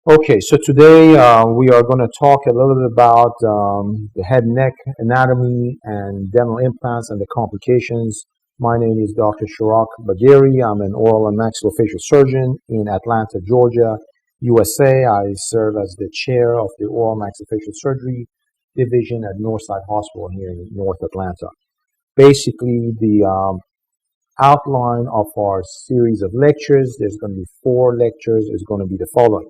Okay, so today we are going to talk a little bit about the head and neck anatomy and dental implants and the complications. My name is Dr. Sharak Bagheri. I'm an oral and maxillofacial surgeon in Atlanta, Georgia, USA. I serve as the chair of the oral maxillofacial surgery division at Northside Hospital here in North Atlanta. Basically, the outline of our series of lectures, there's going to be 4 lectures, is going to be the following.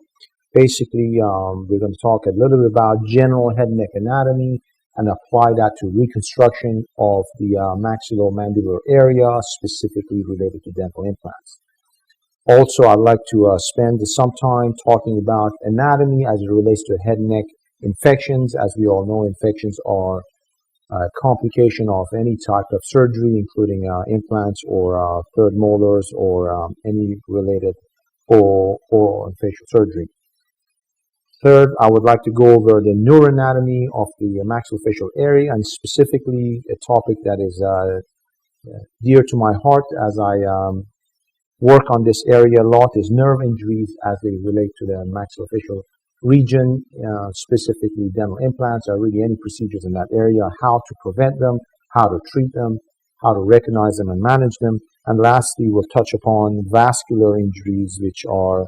Basically, we're going to talk a little bit about general head and neck anatomy and apply that to reconstruction of the maxillomandibular area, specifically related to dental implants. Also, I'd like to spend some time talking about anatomy as it relates to head and neck infections. As we all know, infections are a complication of any type of surgery, including implants or third molars or any related oral and facial surgery. Third, I would like to go over the neuroanatomy of the maxillofacial area, and specifically a topic that is dear to my heart as I work on this area a lot is nerve injuries as they relate to the maxillofacial region, specifically dental implants or really any procedures in that area, how to prevent them, how to treat them, how to recognize them and manage them. And lastly, we'll touch upon vascular injuries, which are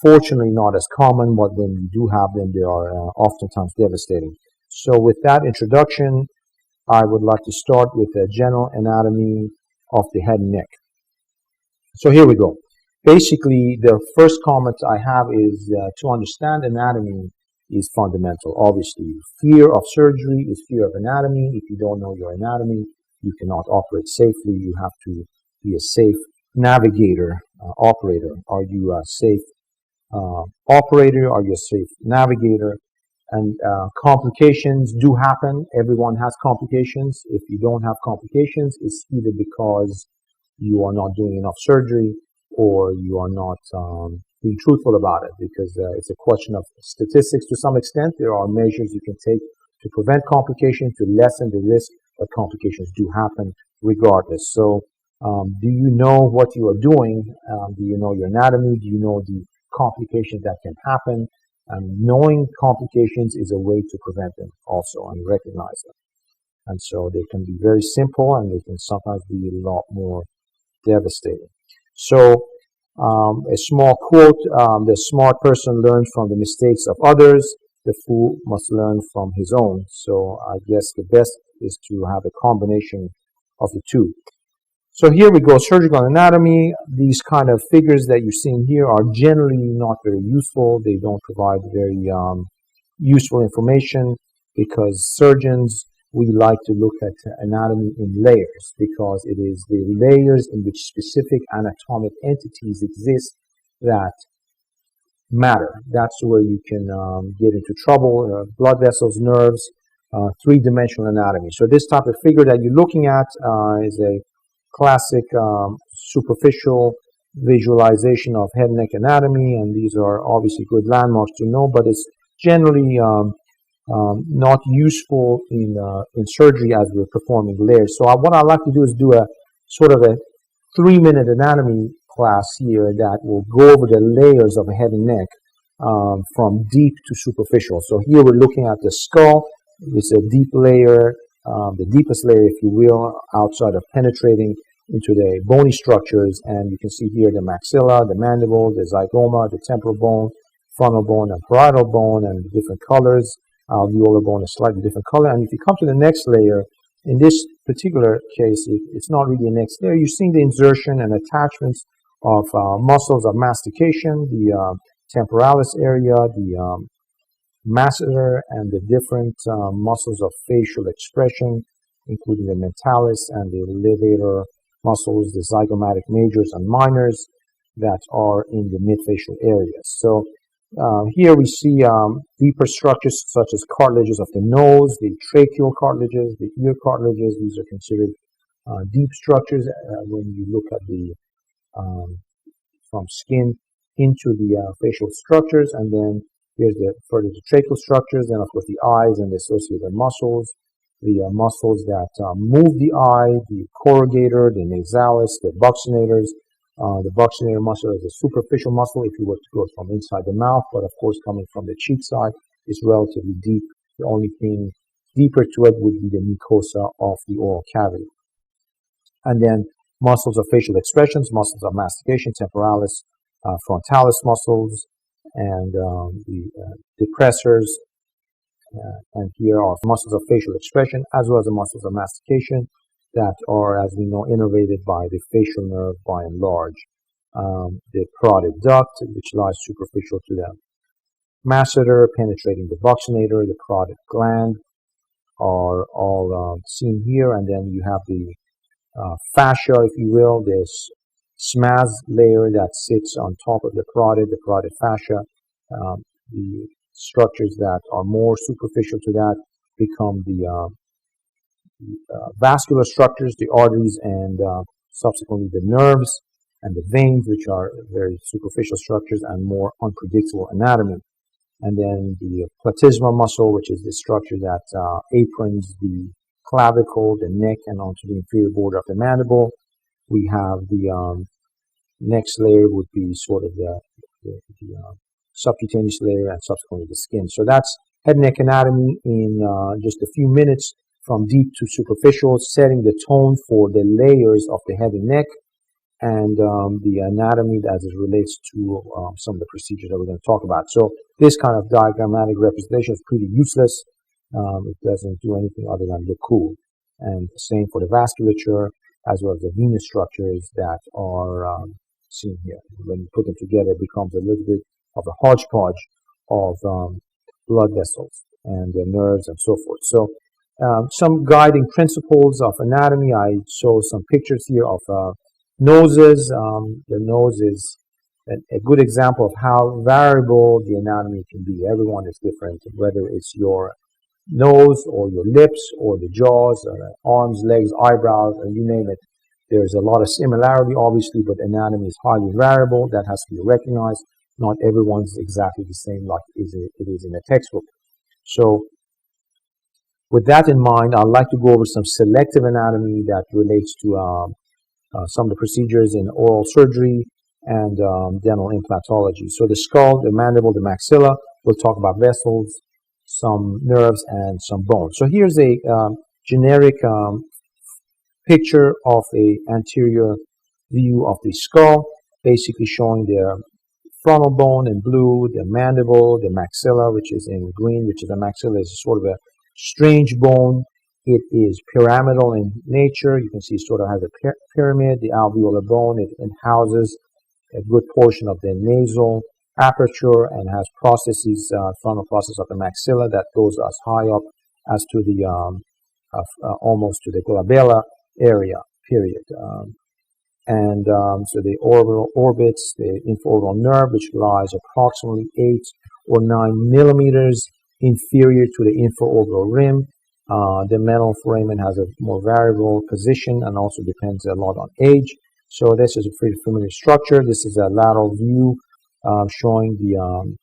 fortunately not as common, but when you do have them, they are oftentimes devastating. So with that introduction, I would like to start with the general anatomy of the head and neck. So here we go. Basically, the first comment I have is to understand anatomy is fundamental. Obviously, fear of surgery is fear of anatomy. If you don't know your anatomy, you cannot operate safely. You have to be a safe navigator, operator. Are you a safe operator? Are you a safe navigator? And complications do happen. Everyone has complications. If you don't have complications, it's either because you are not doing enough surgery or you are not being truthful about it, because it's a question of statistics to some extent. There are measures you can take to prevent complications, to lessen the risk, but complications do happen regardless. So do you know what you are doing? Do you know your anatomy? Do you know the complications that can happen? And knowing complications is a way to prevent them also and recognize them. And so they can be very simple and they can sometimes be a lot more devastating. So a small quote, the smart person learns from the mistakes of others, the fool must learn from his own. So I guess the best is to have a combination of the two. So here we go, surgical anatomy. These kind of figures that you're seeing here are generally not very useful. They don't provide very useful information because surgeons, we like to look at anatomy in layers because it is the layers in which specific anatomic entities exist that matter. That's where you can get into trouble. Blood vessels, nerves, three-dimensional anatomy. So this type of figure that you're looking at is a classic superficial visualization of head and neck anatomy, and these are obviously good landmarks to know, but it's generally not useful in surgery as we're performing layers. So what I like to do is do a sort of a 3-minute anatomy class here that will go over the layers of a head and neck from deep to superficial. So here we're looking at the skull. It's a deep layer, the deepest layer, if you will, outside of penetrating into the bony structures. And you can see here the maxilla, the mandible, the zygoma, the temporal bone, frontal bone, and parietal bone, and the different colors. Alveolar bone is slightly different color. And if you come to the next layer, in this particular case, it's not really a next layer. You're seeing the insertion and attachments of muscles of mastication, the temporalis area, the masseter, and the different muscles of facial expression, including the mentalis and the levator muscles, the zygomatic majors and minors that are in the midfacial areas. So here we see deeper structures such as cartilages of the nose, the tracheal cartilages, the ear cartilages. These are considered deep structures when you look at the from skin into the facial structures. And then here's the further the tracheal structures, and of course the eyes and the associated muscles, the muscles that move the eye, the corrugator, the nasalis, the buccinators, The buccinator muscle is a superficial muscle if you were to go from inside the mouth, but of course coming from the cheek side is relatively deep. The only thing deeper to it would be the mucosa of the oral cavity. And then muscles of facial expressions, muscles of mastication, temporalis, frontalis muscles, and the depressors. And here are muscles of facial expression as well as the muscles of mastication that are, as we know, innervated by the facial nerve by and large. The parotid duct, which lies superficial to the masseter, penetrating the buccinator, the parotid gland are all seen here. And then you have the fascia, if you will, this SMAS layer that sits on top of the parotid fascia. The structures that are more superficial to that become the vascular structures, the arteries, and subsequently the nerves and the veins, which are very superficial structures and more unpredictable anatomy. And then the platysma muscle, which is the structure that aprons the clavicle, the neck, and onto the inferior border of the mandible. We have the next layer would be sort of the subcutaneous layer and subsequently the skin. So that's head and neck anatomy in just a few minutes, from deep to superficial, setting the tone for the layers of the head and neck and the anatomy as it relates to some of the procedures that we're going to talk about. So this kind of diagrammatic representation is pretty useless. It doesn't do anything other than look cool. And same for the vasculature as well as the venous structures that are seen here. When you put them together, it becomes a little bit of a hodgepodge of blood vessels and nerves and so forth. So some guiding principles of anatomy. I show some pictures here of noses. The nose is a good example of how variable the anatomy can be. Everyone is different, whether it's your nose or your lips or the jaws, arms, legs, eyebrows, and you name it. There's a lot of similarity, obviously, but anatomy is highly variable. That has to be recognized. Not everyone's exactly the same like it is in a textbook. So with that in mind, I'd like to go over some selective anatomy that relates to some of the procedures in oral surgery and dental implantology. So the skull, the mandible, the maxilla, we'll talk about vessels, some nerves, and some bones. So here's a generic picture of a anterior view of the skull, basically showing the frontal bone in blue, the mandible, the maxilla, which is in green, which is the maxilla is sort of a strange bone. It is pyramidal in nature. You can see it sort of has a pyramid, the alveolar bone. It houses a good portion of the nasal aperture and has processes, frontal process of the maxilla that goes as high up as to the almost to the glabella area, period. So the orbital orbits, the infraorbital nerve, which lies approximately 8 or 9 millimeters inferior to the infraorbital rim. The mental foramen has a more variable position and also depends a lot on age. So this is a pretty familiar structure. This is a lateral view showing the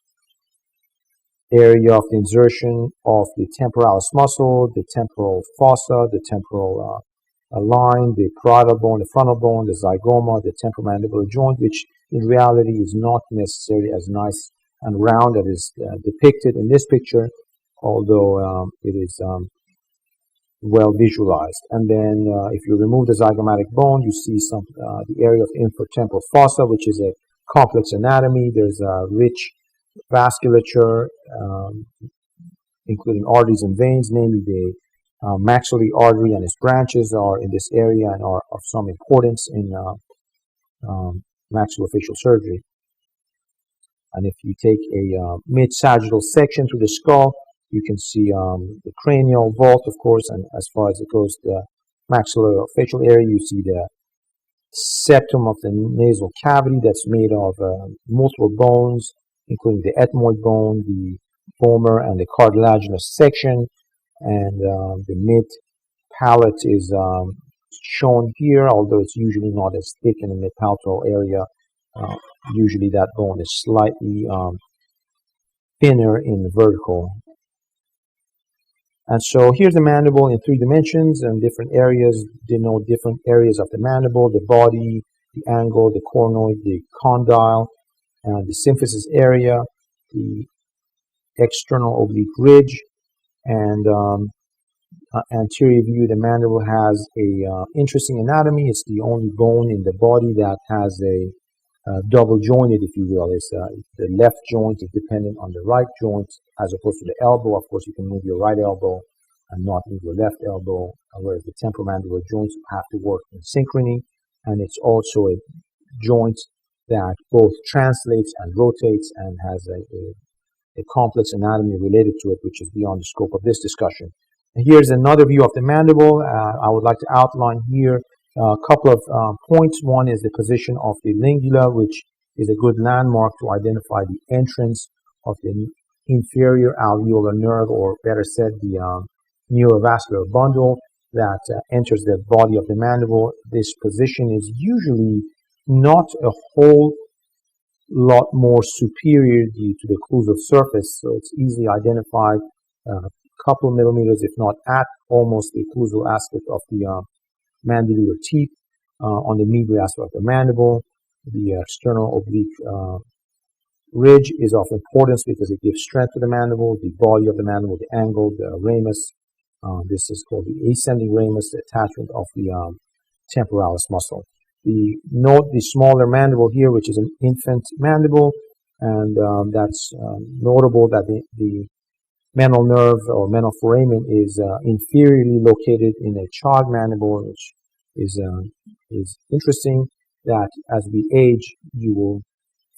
area of the insertion of the temporalis muscle, the temporal fossa, the temporal line, the parietal bone, the frontal bone, the zygoma, the temporomandibular joint, which in reality is not necessarily as nice and round as is depicted in this picture, although it is well visualized. And then if you remove the zygomatic bone, you see some the area of the infratemporal fossa, which is a complex anatomy. There's a rich vasculature, including arteries and veins, namely the maxillary artery and its branches are in this area and are of some importance in maxillofacial surgery. And if you take a mid-sagittal section through the skull, you can see the cranial vault, of course, and as far as it goes, the maxillofacial area, you see the septum of the nasal cavity that's made of multiple bones, including the ethmoid bone, the vomer, and the cartilaginous section. And the mid palate is shown here, although it's usually not as thick in the mid-palatal area. Usually that bone is slightly thinner in the vertical. And so here's the mandible in 3 dimensions, and different areas denote different areas of the mandible, the body, the angle, the coronoid, the condyle, the symphysis area, the external oblique ridge, and anterior view. The mandible has a interesting anatomy. It's the only bone in the body that has a double jointed, if you will. It's the left joint is dependent on the right joint as opposed to the elbow. Of course, you can move your right elbow and not move your left elbow, whereas the temporomandibular joints have to work in synchrony. And it's also a joint that both translates and rotates and has a complex anatomy related to it, which is beyond the scope of this discussion. And here's another view of the mandible. I would like to outline here a couple of points. One is the position of the lingula, which is a good landmark to identify the entrance of the inferior alveolar nerve, or better said, the neurovascular bundle that enters the body of the mandible. This position is usually not a whole lot more superior due to the occlusal surface, so it's easily identified a couple of millimeters, if not at almost the occlusal aspect of the mandibular teeth on the medial aspect of the mandible. The external oblique ridge is of importance because it gives strength to the mandible, the body of the mandible, the angle, the ramus. This is called the ascending ramus, the attachment of the temporalis muscle. Note the smaller mandible here, which is an infant mandible, and that's notable that the mental nerve or mental foramen is inferiorly located in a child mandible, which is interesting. That as we age, you will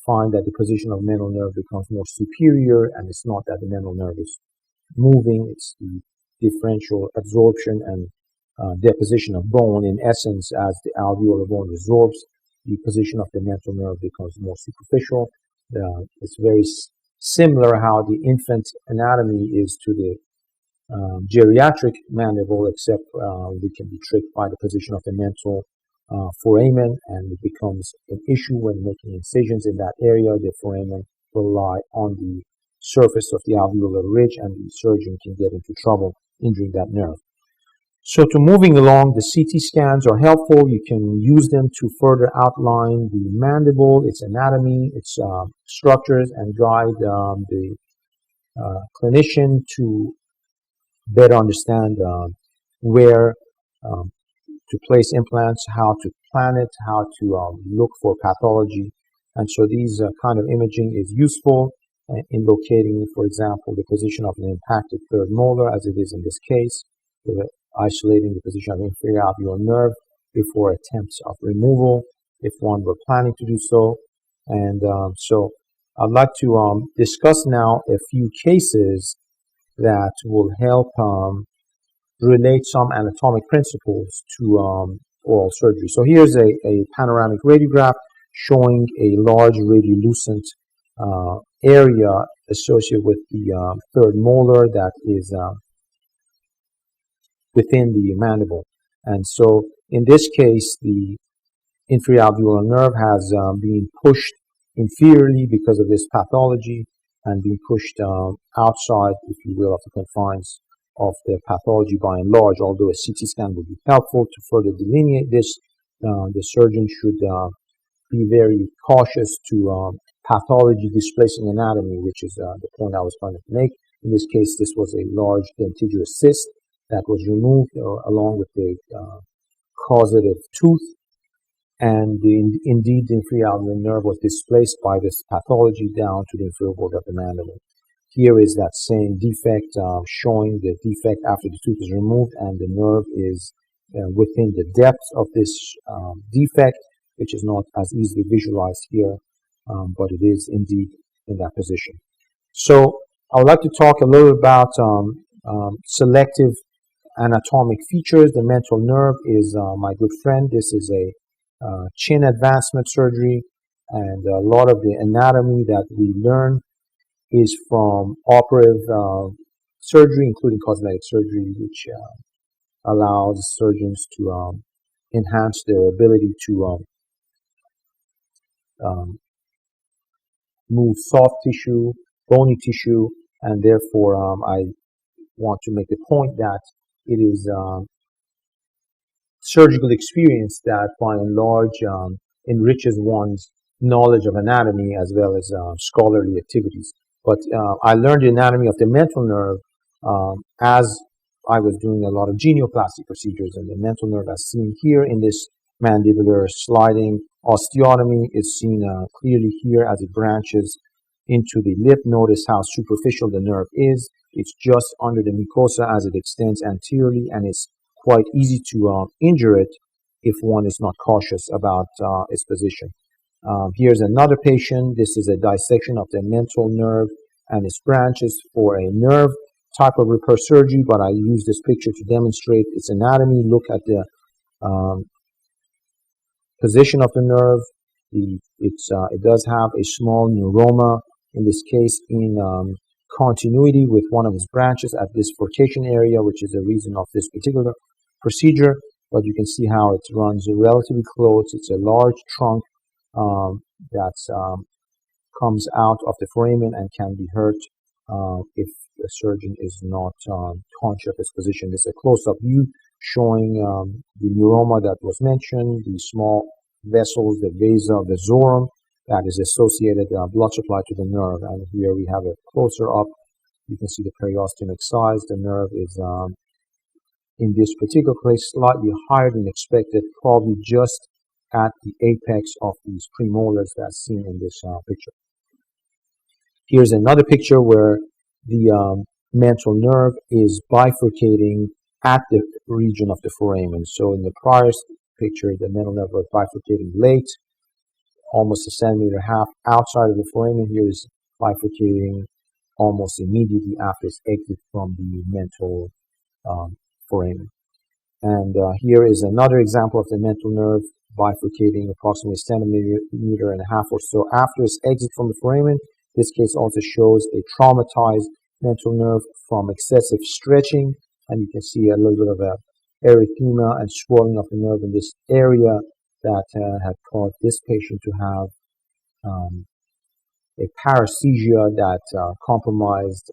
find that the position of mental nerve becomes more superior, and it's not that the mental nerve is moving; it's the differential absorption and deposition of bone. In essence, as the alveolar bone resorbs, the position of the mental nerve becomes more superficial. It's very similar how the infant anatomy is to the geriatric mandible, except we can be tricked by the position of the mental foramen, and it becomes an issue when making incisions in that area. The foramen will lie on the surface of the alveolar ridge, and the surgeon can get into trouble injuring that nerve. So to moving along, the CT scans are helpful. You can use them to further outline the mandible, its anatomy, its structures, and guide the clinician to better understand where to place implants, how to plan it, how to look for pathology. And so these kind of imaging is useful in locating, for example, the position of an impacted third molar, as it is in this case, isolating the position of inferior alveolar nerve before attempts of removal, if one were planning to do so. And so I'd like to discuss now a few cases that will help relate some anatomic principles to oral surgery. So here's a panoramic radiograph showing a large radiolucent area associated with the third molar that is within the mandible. And so in this case, the inferior alveolar nerve has been pushed inferiorly because of this pathology and being pushed outside, if you will, of the confines of the pathology by and large. Although a CT scan would be helpful to further delineate this, the surgeon should be very cautious to pathology displacing anatomy, which is the point I was trying to make. In this case, this was a large dentigerous cyst that was removed along with the causative tooth, and indeed the inferior alveolar nerve was displaced by this pathology down to the inferior border of the mandible. Here is that same defect showing the defect after the tooth is removed, and the nerve is within the depth of this defect, which is not as easily visualized here, but it is indeed in that position. So I would like to talk a little about selective anatomic features. The mental nerve is my good friend. This is a chin advancement surgery, and a lot of the anatomy that we learn is from operative surgery, including cosmetic surgery, which allows surgeons to enhance their ability to move soft tissue, bony tissue, and therefore I want to make the point that it is surgical experience that by and large enriches one's knowledge of anatomy as well as scholarly activities. But I learned the anatomy of the mental nerve as I was doing a lot of genioplasty procedures, and the mental nerve, as seen here in this mandibular sliding osteotomy, is seen clearly here as it branches into the lip. Notice how superficial the nerve is. It's just under the mucosa as it extends anteriorly, and it's quite easy to injure it if one is not cautious about its position. Here's another patient. This is a dissection of the mental nerve and its branches for a nerve type of repair surgery, but I use this picture to demonstrate its anatomy. Look at the position of the nerve. It does have a small neuroma, in this case in continuity with one of its branches at this furcation area, which is the reason of this particular procedure. But you can see how it runs relatively close. It's a large trunk that comes out of the foramen and can be hurt if the surgeon is not conscious of its position. This is a close-up view showing the neuroma that was mentioned, the small vessels, the vasa vasorum that is associated blood supply to the nerve. And here we have a closer up. You can see the periosteum size. The nerve is in this particular case slightly higher than expected, probably just at the apex of these premolars that's seen in this picture. Here's another picture where the mental nerve is bifurcating at the region of the foramen. So in the prior picture, the mental nerve was bifurcating late, almost a centimeter and a half outside of the foramen. Here is bifurcating almost immediately after its exit from the mental foramen. And here is another example of the mental nerve bifurcating approximately a centimeter and a half or so after its exit from the foramen. This case also shows a traumatized mental nerve from excessive stretching, and you can see a little bit of a erythema and swelling of the nerve in this area that had caused this patient to have a paresthesia that compromised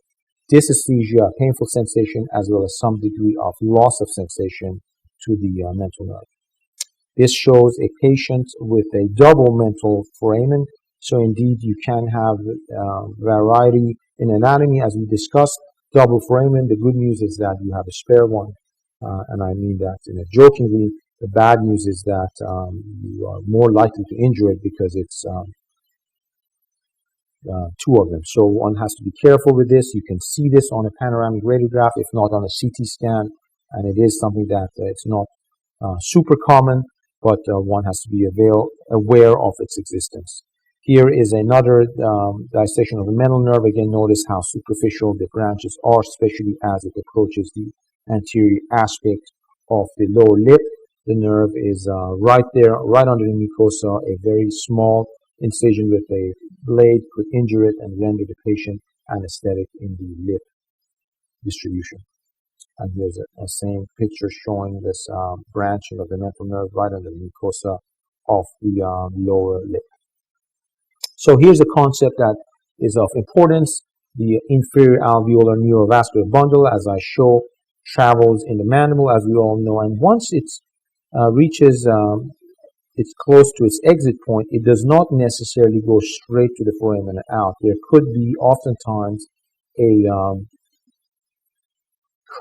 dysesthesia, painful sensation, as well as some degree of loss of sensation to the mental nerve. This shows a patient with a double mental foramen. So indeed, you can have variety in anatomy, as we discussed. Double foramen. The good news is that you have a spare one, and I mean that in a jokingly. The bad news is that you are more likely to injure it because it's two of them. So one has to be careful with this. You can see this on a panoramic radiograph, if not on a CT scan, and it is something that it's not super common, but one has to be aware of its existence. Here is another dissection of the mental nerve. Again, notice how superficial the branches are, especially as it approaches the anterior aspect of the lower lip. The nerve is right there, right under the mucosa. A very small incision with a blade could injure it and render the patient anesthetic in the lip distribution. And here's a same picture showing this branching of the mental nerve right under the mucosa of the lower lip. So here's a concept that is of importance. The inferior alveolar neurovascular bundle, as I show, travels in the mandible, as we all know. And once it reaches it's close to its exit point, it does not necessarily go straight to the foramen and out. There could be oftentimes a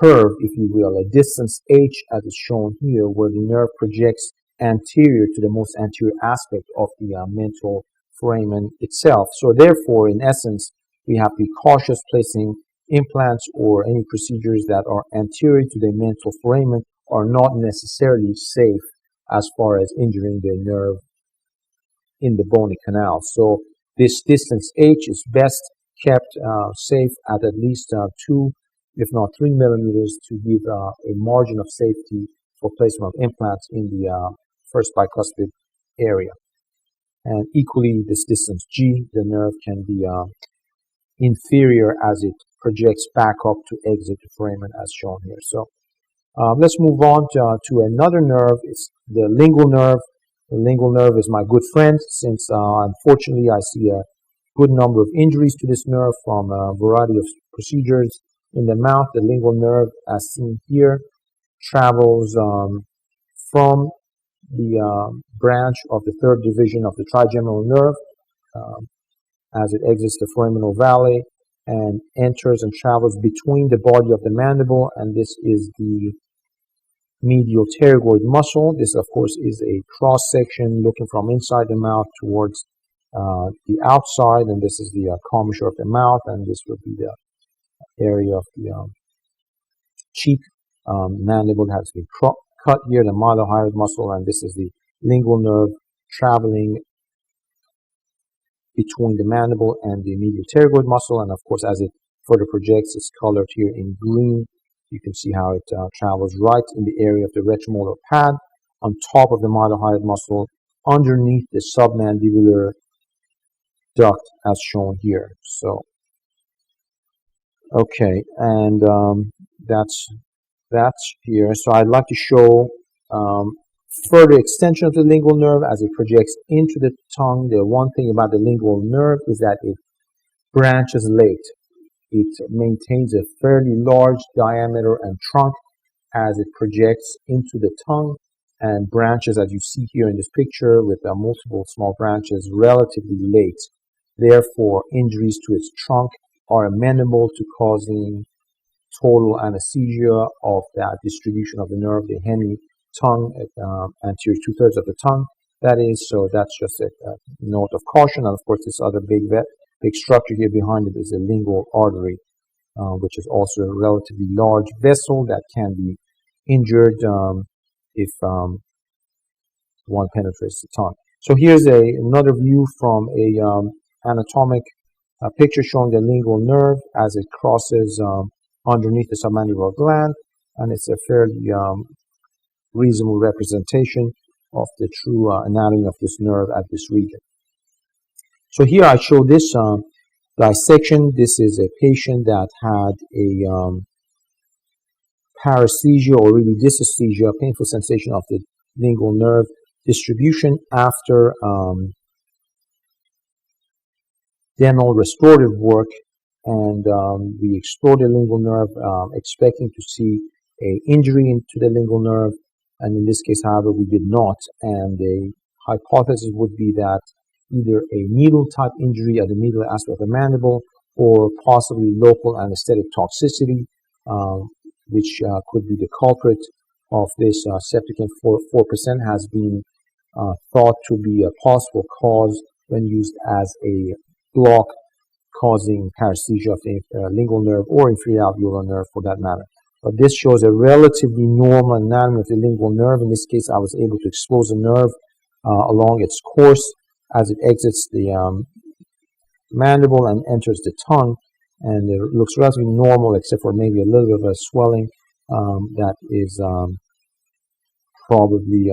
curve, if you will, a distance h as is shown here, where the nerve projects anterior to the most anterior aspect of the mental foramen itself. So therefore, in essence, we have to be cautious placing implants or any procedures that are anterior to the mental foramen are not necessarily safe as far as injuring the nerve in the bony canal. So this distance h is best kept safe at least 2, if not 3 millimeters to give a margin of safety for placement of implants in the first bicuspid area. And equally, this distance g, the nerve can be inferior as it projects back up to exit the foramen as shown here. So let's move on to another nerve. It's the lingual nerve. The lingual nerve is my good friend since unfortunately I see a good number of injuries to this nerve from a variety of procedures in the mouth. The lingual nerve, as seen here, travels from the branch of the third division of the trigeminal nerve as it exits the foraminal valley and enters and travels between the body of the mandible, and this is the medial pterygoid muscle. This, of course, is a cross section looking from inside the mouth towards the outside, and this is the commissure of the mouth, and this would be the area of the cheek. Mandible has been cut here, the mylohyoid muscle, and this is the lingual nerve traveling between the mandible and the medial pterygoid muscle, and of course, as it further projects, it's colored here in green. You can see how it travels right in the area of the retromolar pad, on top of the mylohyoid muscle, underneath the submandibular duct, as shown here. So, okay, and that's here. So I'd like to show further extension of the lingual nerve as it projects into the tongue. The one thing about the lingual nerve is that it branches late. It maintains a fairly large diameter and trunk as it projects into the tongue, and branches, as you see here in this picture, with multiple small branches relatively late. Therefore, injuries to its trunk are amenable to causing total anesthesia of that distribution of the nerve, the hemi-tongue, anterior 2/3 of the tongue, that is. So that's just a note of caution. And of course, this other big structure here behind it is a lingual artery, which is also a relatively large vessel that can be injured if one penetrates the tongue. So here's another view from a anatomic picture showing the lingual nerve as it crosses underneath the submandibular gland, and it's a fairly reasonable representation of the true anatomy of this nerve at this region. So here I show this dissection. This is a patient that had a paresthesia or really dysesthesia, painful sensation of the lingual nerve distribution after dental restorative work, and we explored the lingual nerve expecting to see an injury into the lingual nerve, and in this case, however, we did not, and the hypothesis would be that either a needle type injury at the medial aspect of the mandible or possibly local anesthetic toxicity, which could be the culprit of this. Septicin 4% has been thought to be a possible cause when used as a block causing paresthesia of the lingual nerve or inferior alveolar nerve for that matter. But this shows a relatively normal anatomy of the lingual nerve. In this case, I was able to expose the nerve along its course as it exits the mandible and enters the tongue, and it looks relatively normal except for maybe a little bit of a swelling that is probably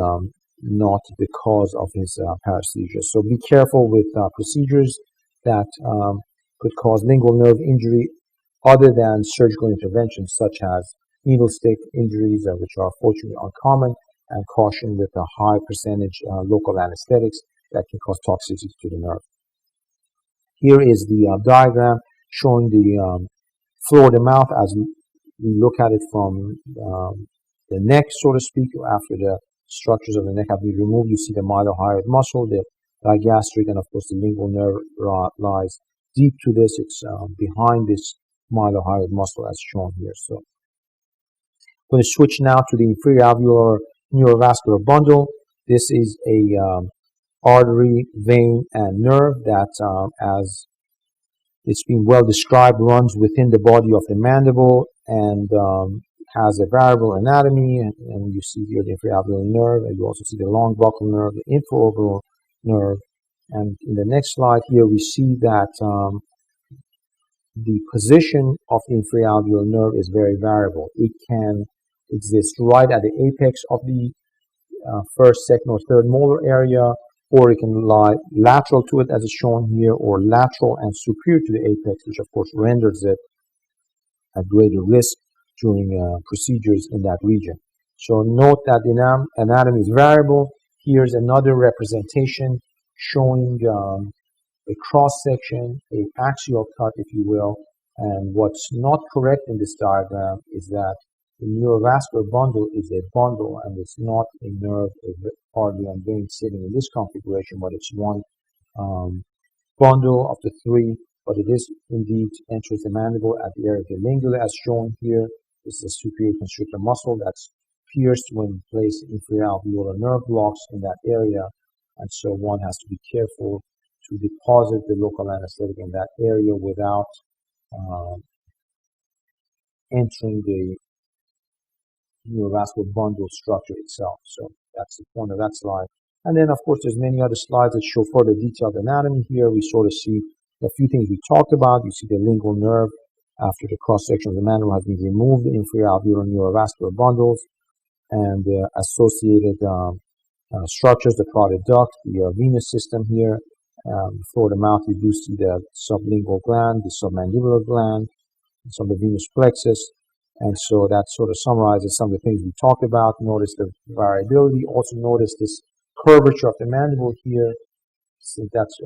not the cause of his paresthesia. So be careful with procedures that could cause lingual nerve injury other than surgical interventions such as needle stick injuries, which are fortunately uncommon, and caution with a high percentage local anesthetics that can cause toxicity to the nerve. Here is the diagram showing the floor of the mouth as we look at it from the neck, so to speak, after the structures of the neck have been removed. You see the mylohyoid muscle, the digastric, and of course the lingual nerve lies deep to this. It's behind this mylohyoid muscle as shown here. So I'm going to switch now to the inferior alveolar neurovascular bundle. This is a artery, vein, and nerve that, as it's been well described, runs within the body of the mandible and has a variable anatomy. And you see here the inferior alveolar nerve, and you also see the long buccal nerve, the infraorbital nerve. And in the next slide here, we see that the position of the inferior alveolar nerve is very variable. It can exist right at the apex of the first, second, or third molar area, or it can lie lateral to it as is shown here, or lateral and superior to the apex, which of course renders it at greater risk during procedures in that region. So note that the anatomy is variable. Here's another representation showing a cross-section, an axial cut, if you will. And what's not correct in this diagram is that The neurovascular bundle is a bundle, and it's not a nerve, a artery and vein sitting in this configuration, but it's one bundle of the three, but it is indeed enters the mandible at the area of the lingula, as shown here. This is a superior constrictor muscle that's pierced when placed inferior alveolar nerve blocks in that area, and so one has to be careful to deposit the local anesthetic in that area without entering the neurovascular bundle structure itself. So that's the point of that slide. And then, of course, there's many other slides that show further detailed anatomy here. We sort of see a few things we talked about. You see the lingual nerve after the cross-section of the mandible has been removed, the inferior alveolar neurovascular bundles, and associated structures, the carotid duct, the venous system here. Before the mouth, you do see the sublingual gland, the submandibular gland, some of the venous plexus. And so that sort of summarizes some of the things we talked about. Notice the variability. Also notice this curvature of the mandible here. So that's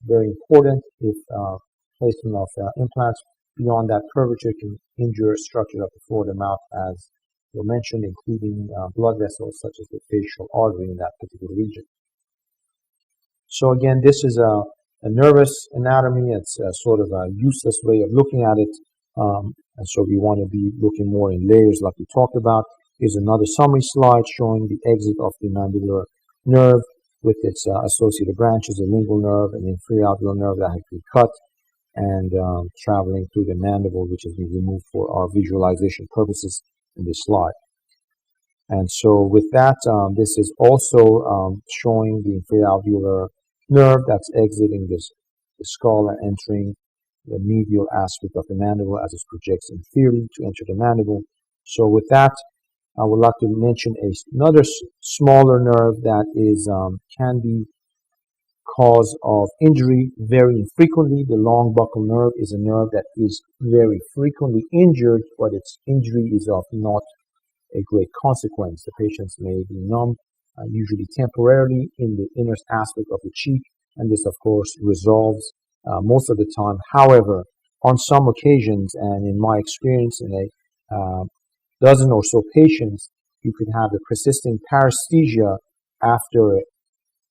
very important. If placement of implants beyond that curvature can injure structures of the floor of the mouth, as were mentioned, including blood vessels such as the facial artery in that particular region. So again, this is a nervous anatomy. It's a sort of a useless way of looking at it. And so we want to be looking more in layers like we talked about. Here's another summary slide showing the exit of the mandibular nerve with its associated branches, a lingual nerve and inferior alveolar nerve that has been cut and traveling through the mandible, which has been removed for our visualization purposes in this slide. And so with that, this is also showing the inferior alveolar nerve that's exiting the skull and entering the medial aspect of the mandible as it projects inferiorly to enter the mandible. So with that, I would like to mention another smaller nerve that is can be cause of injury very infrequently. The long buccal nerve is a nerve that is very frequently injured, but its injury is of not a great consequence. The patients may be numb, usually temporarily, in the inner aspect of the cheek, and this, of course, resolves most of the time. However, on some occasions, and in my experience in a dozen or so patients, you could have a persisting paresthesia after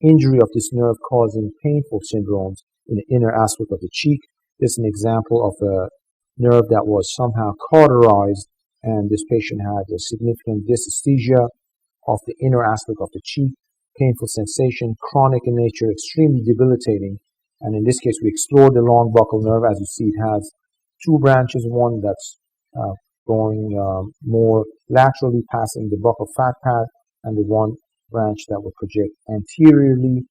injury of this nerve causing painful syndromes in the inner aspect of the cheek. This is an example of a nerve that was somehow cauterized, and this patient had a significant dysesthesia of the inner aspect of the cheek, painful sensation, chronic in nature, extremely debilitating. And in this case, we explored the long buccal nerve. As you see, it has two branches, one that's going more laterally, passing the buccal fat pad, and the one branch that will project anteriorly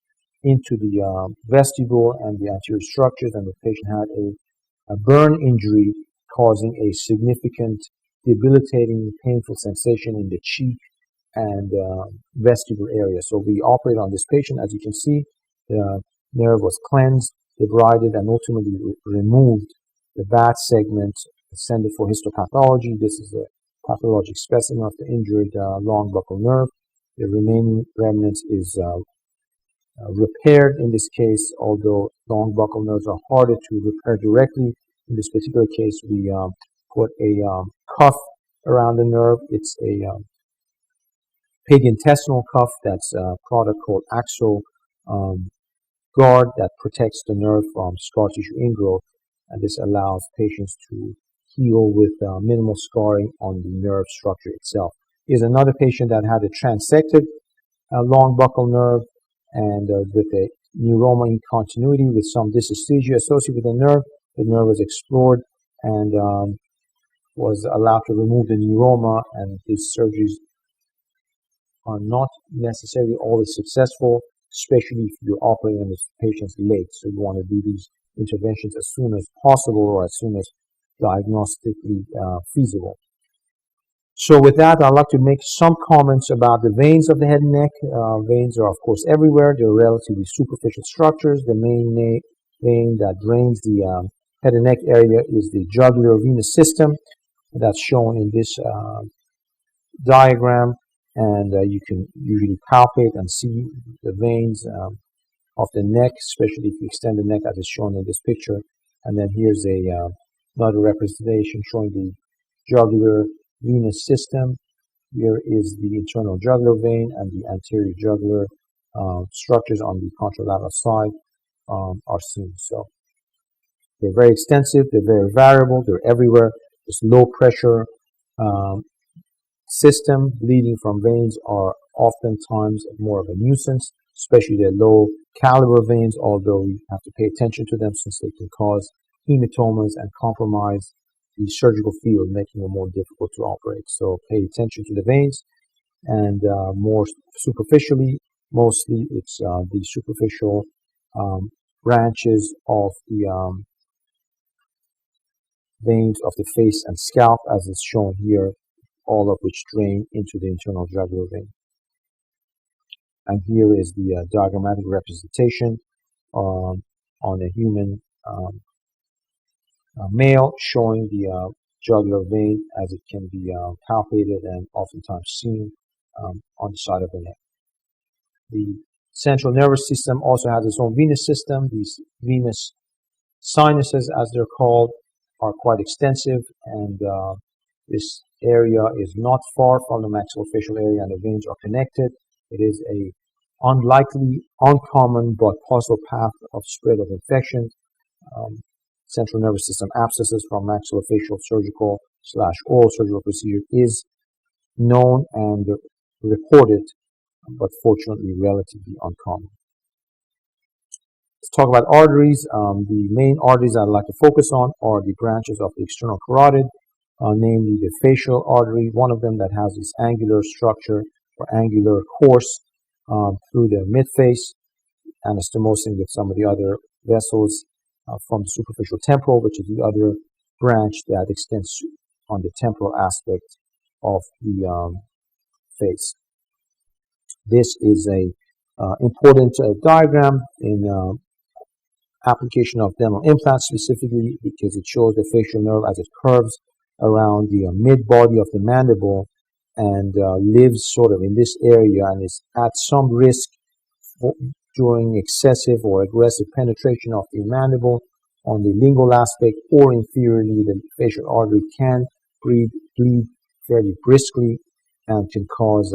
into the vestibule and the anterior structures. And the patient had a burn injury causing a significant debilitating painful sensation in the cheek and vestibule area. So we operate on this patient. As you can see, the nerve was cleansed, debrided, and ultimately removed. The bad segment sent it for histopathology. This is a pathologic specimen of the injured long buccal nerve. The remaining remnants is repaired in this case, although long buccal nerves are harder to repair directly. In this particular case, we put a cuff around the nerve. It's a pig intestinal cuff that's a product called Axo Guard that protects the nerve from scar tissue ingrowth, and this allows patients to heal with minimal scarring on the nerve structure itself. Here's another patient that had a transected long buccal nerve and with a neuroma in continuity with some dysesthesia associated with the nerve. The nerve was explored and was allowed to remove the neuroma, and these surgeries are not necessarily always successful, especially if you're operating on the patient's leg. So you want to do these interventions as soon as possible or as soon as diagnostically feasible. So with that, I'd like to make some comments about the veins of the head and neck. Veins are, of course, everywhere. They're relatively superficial structures. The main vein that drains the head and neck area is the jugular venous system. That's shown in this diagram, and you can usually palpate and see the veins of the neck, especially if you extend the neck as is shown in this picture. And then here's another representation showing the jugular venous system. Here is the internal jugular vein and the anterior jugular structures on the contralateral side are seen. So they're very extensive, they're very variable, they're everywhere. This low pressure system bleeding from veins are oftentimes more of a nuisance, especially the low caliber veins, although we have to pay attention to them since they can cause hematomas and compromise the surgical field, making it more difficult to operate. So pay attention to the veins, and more superficially, mostly it's the superficial branches of the veins of the face and scalp, as is shown here, all of which drain into the internal jugular vein. And here is the diagrammatic representation on a human male, showing the jugular vein as it can be palpated and oftentimes seen on the side of the neck. The central nervous system also has its own venous system. These venous sinuses, as they're called, are quite extensive, and this area is not far from the maxillofacial area, and the veins are connected. It is a unlikely, uncommon, but possible path of spread of infection. Central nervous system abscesses from maxillofacial surgical / oral surgical procedure is known and reported, but fortunately relatively uncommon. Let's talk about arteries. The main arteries I'd like to focus on are the branches of the external carotid, namely the facial artery, one of them that has this angular structure or angular course through the midface, anastomosing with some of the other vessels from the superficial temporal, which is the other branch that extends on the temporal aspect of the face. This is a important diagram in application of dental implants, specifically because it shows the facial nerve as it curves around the mid-body of the mandible and lives sort of in this area and is at some risk during excessive or aggressive penetration of the mandible on the lingual aspect, or inferiorly, the facial artery can bleed fairly briskly and can cause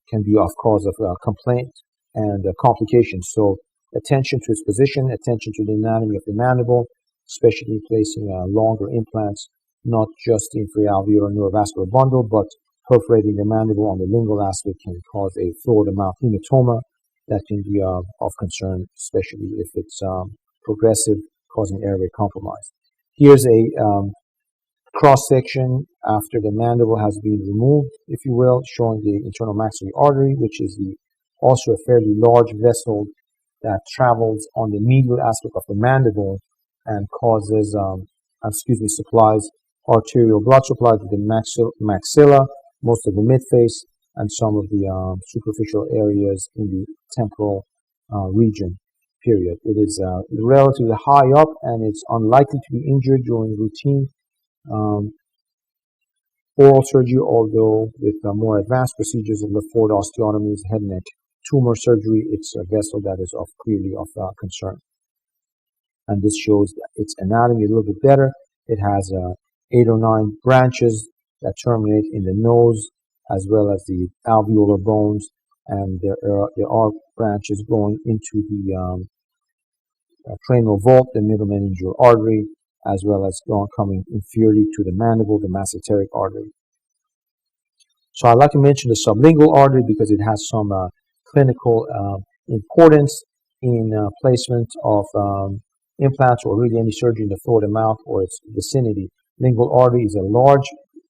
can be of cause of complaint and complications. So attention to its position, attention to the anatomy of the mandible, especially placing longer implants, not just the inferior neurovascular bundle, but perforating the mandible on the lingual aspect can cause a floor-to-mouth hematoma that can be of concern, especially if it's progressive, causing airway compromise. Here's a cross-section after the mandible has been removed, if you will, showing the internal maxillary artery, which is also a fairly large vessel that travels on the medial aspect of the mandible and causes, supplies arterial blood supply to the maxilla, most of the midface, and some of the superficial areas in the temporal region, period. It is relatively high up, and it's unlikely to be injured during routine oral surgery, although with more advanced procedures of the forward osteotomies, head and neck tumor surgery, it's a vessel that is clearly of concern. And this shows its anatomy a little bit better. It has 8 or 9 branches that terminate in the nose, as well as the alveolar bones, and there are branches going into the cranial vault, the middle meningeal artery, as well as coming inferiorly to the mandible, the masseteric artery. So I'd like to mention the sublingual artery because it has some clinical importance in placement of implants or really any surgery in the throat and mouth or its vicinity. Lingual artery is a large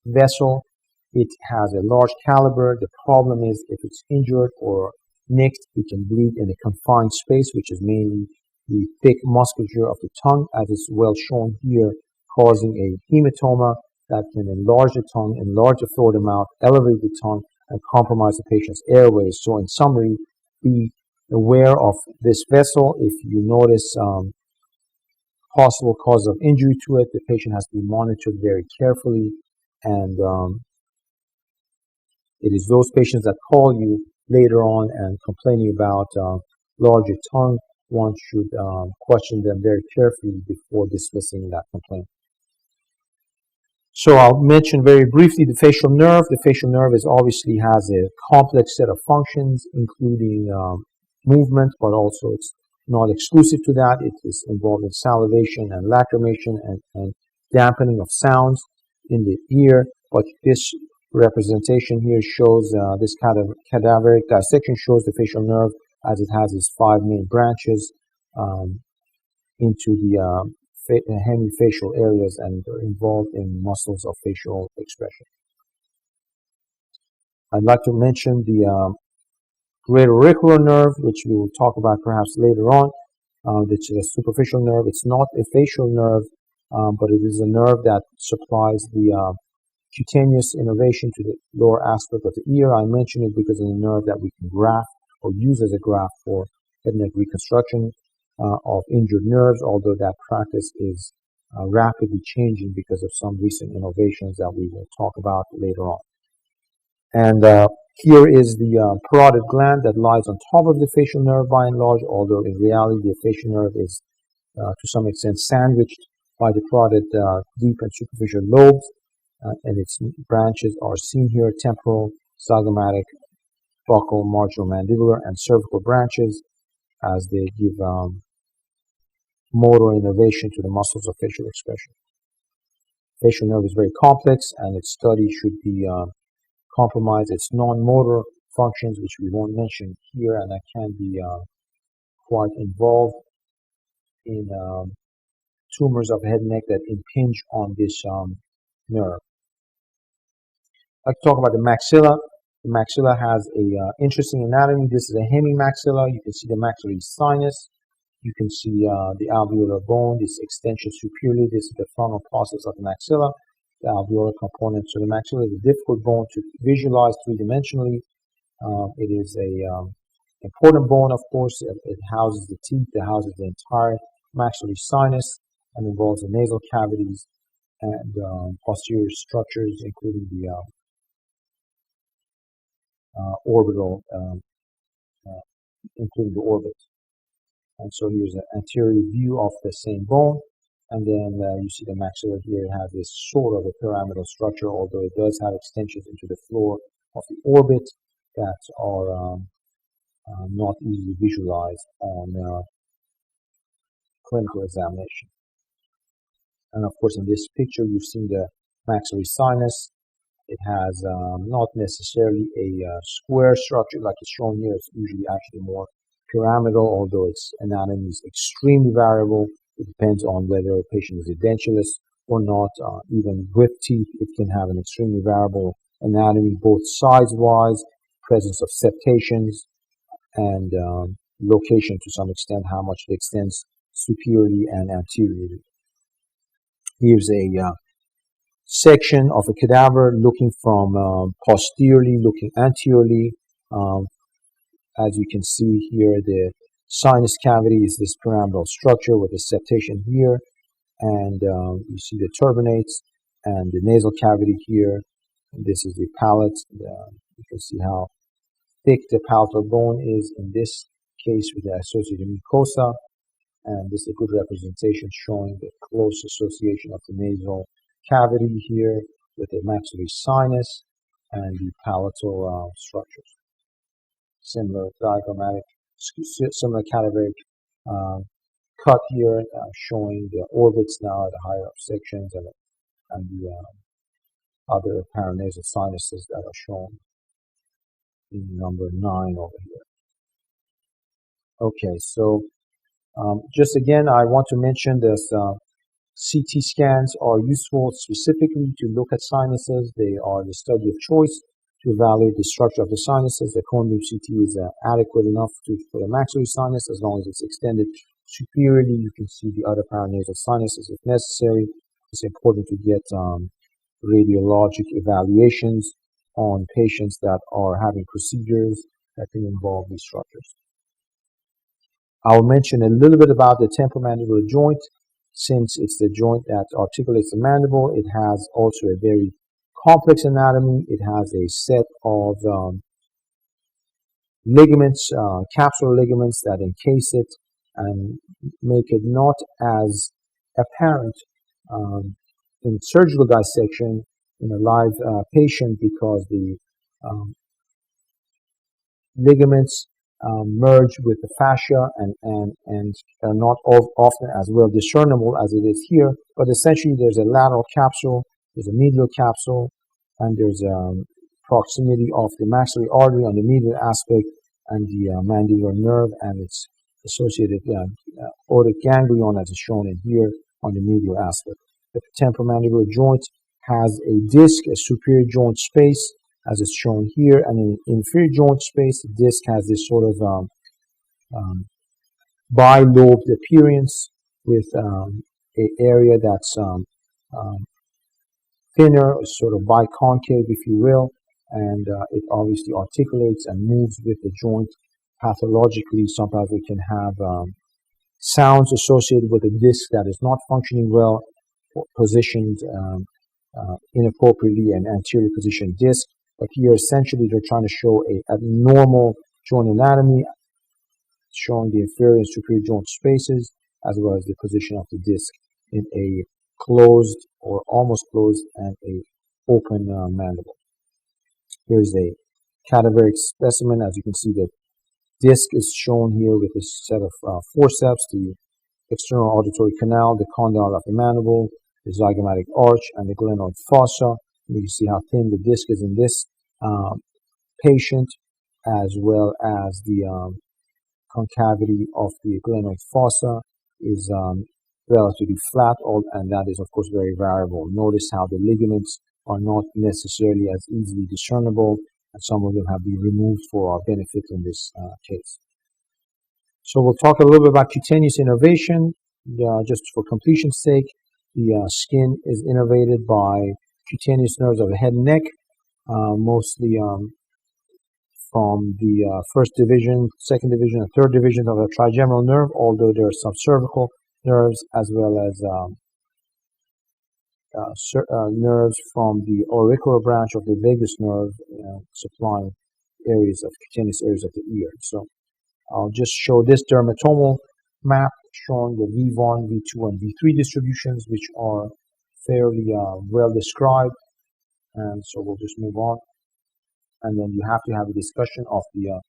vessel. It has a large caliber. The problem is if it's injured or nicked, it can bleed in a confined space, which is mainly the thick musculature of the tongue, as is well shown here, causing a hematoma that can enlarge the tongue, enlarge the throat and mouth, elevate the tongue, and compromise the patient's airways. So in summary, be aware of this vessel. If you notice possible cause of injury to it, the patient has to be monitored very carefully, and it is those patients that call you later on and complaining about larger tongue, one should question them very carefully before dismissing that complaint. So I'll mention very briefly the facial nerve. The facial nerve is obviously has a complex set of functions, including movement, but also it's not exclusive to that. It is involved in salivation and lacrimation and dampening of sounds in the ear. But this representation here shows this kind of cadaveric dissection shows the facial nerve as it has its 5 main branches into the hemifacial areas and are involved in muscles of facial expression. I'd like to mention the greater auricular nerve, which we will talk about perhaps later on, which is a superficial nerve. It's not a facial nerve, but it is a nerve that supplies the cutaneous innervation to the lower aspect of the ear. I mention it because it's a nerve that we can graft or use as a graft for head and neck reconstruction of injured nerves, although that practice is rapidly changing because of some recent innovations that we will talk about later on. And here is the parotid gland that lies on top of the facial nerve by and large, although in reality the facial nerve is to some extent sandwiched by the parotid deep and superficial lobes, and its branches are seen here: temporal, zygomatic, buccal, marginal-mandibular, and cervical branches, as they give motor innervation to the muscles of facial expression. Facial nerve is very complex, and its study should be compromised. Its non-motor functions, which we won't mention here, and that can be quite involved in tumors of head and neck that impinge on this nerve. I'd like to talk about the maxilla. The maxilla has a interesting anatomy. This is a hemimaxilla. You can see the maxillary sinus. You can see the alveolar bone, this extension superiorly. This is the frontal process of the maxilla. The alveolar component. So the maxilla is a difficult bone to visualize three-dimensionally. It is a important bone, of course. It houses the teeth. It houses the entire maxillary sinus and involves the nasal cavities and posterior structures, including the orbital, including the orbit. And so here's an anterior view of the same bone. And then you see the maxilla here has this sort of a pyramidal structure, although it does have extensions into the floor of the orbit that are not easily visualized on clinical examination. And of course, in this picture, you've seen the maxillary sinus. It has not necessarily a square structure like it's shown here. It's usually actually more pyramidal, although its anatomy is extremely variable. It depends on whether a patient is edentulous or not. Even with teeth, it can have an extremely variable anatomy, both size-wise, presence of septations, and location to some extent, how much it extends superiorly and anteriorly. Here's a section of a cadaver looking from posteriorly, looking anteriorly. As you can see here, the sinus cavity is this pyramidal structure with a septation here, and you see the turbinates and the nasal cavity here. And this is the palate. You can see how thick the palatal bone is in this case with the associated mucosa, and this is a good representation showing the close association of the nasal cavity here with the maxillary sinus and the palatal structures. Similar zygomatic, similar cadaveric cut here, showing the orbits now at the higher up sections and the other paranasal sinuses that are shown in number 9 over here. Okay, so just again, I want to mention this. CT scans are useful specifically to look at sinuses. They are the study of choice to evaluate the structure of the sinuses. The cone beam CT is adequate enough for the maxillary sinus as long as it's extended superiorly. You can see the other paranasal sinuses if necessary. It's important to get radiologic evaluations on patients that are having procedures that can involve these structures. I'll mention a little bit about the temporomandibular joint. Since it's the joint that articulates the mandible, it has also a very complex anatomy. It has a set of ligaments, capsular ligaments that encase it and make it not as apparent in surgical dissection in a live patient because the um, ligaments merge with the fascia and are not often as well discernible as it is here. But essentially, there's a lateral capsule, there's a medial capsule, and there's proximity of the maxillary artery on the medial aspect and the mandibular nerve and its associated aortic ganglion, as is shown in here on the medial aspect. The temporomandibular joint has a disc, a superior joint space, as is shown here, and in inferior joint space, the disc has this sort of bilobed appearance with an area that's thinner, sort of biconcave, if you will, and it obviously articulates and moves with the joint pathologically. Sometimes we can have sounds associated with a disc that is not functioning well, positioned inappropriately, an anteriorly positioned disc. But here, essentially, they're trying to show a normal joint anatomy, showing the inferior and superior joint spaces, as well as the position of the disc in a closed or almost closed and a open mandible. Here's a cadaveric specimen. As you can see, the disc is shown here with a set of forceps, the external auditory canal, the condyle of the mandible, the zygomatic arch, and the glenoid fossa. You can see how thin the disc is in this patient, as well as the concavity of the glenoid fossa is relatively flat, and that is, of course, very variable. Notice how the ligaments are not necessarily as easily discernible, and some of them have been removed for our benefit in this case. So we'll talk a little bit about cutaneous innervation. Just for completion's sake, the skin is innervated by cutaneous nerves of the head and neck, mostly from the first division, second division, and third division of the trigeminal nerve, although there are some cervical nerves as well as nerves from the auricular branch of the vagus nerve, supplying areas of cutaneous areas of the ear. So I'll just show this dermatomal map showing the V1, V2, and V3 distributions, which are fairly well described. And so we'll just move on. And then you have to have a discussion of the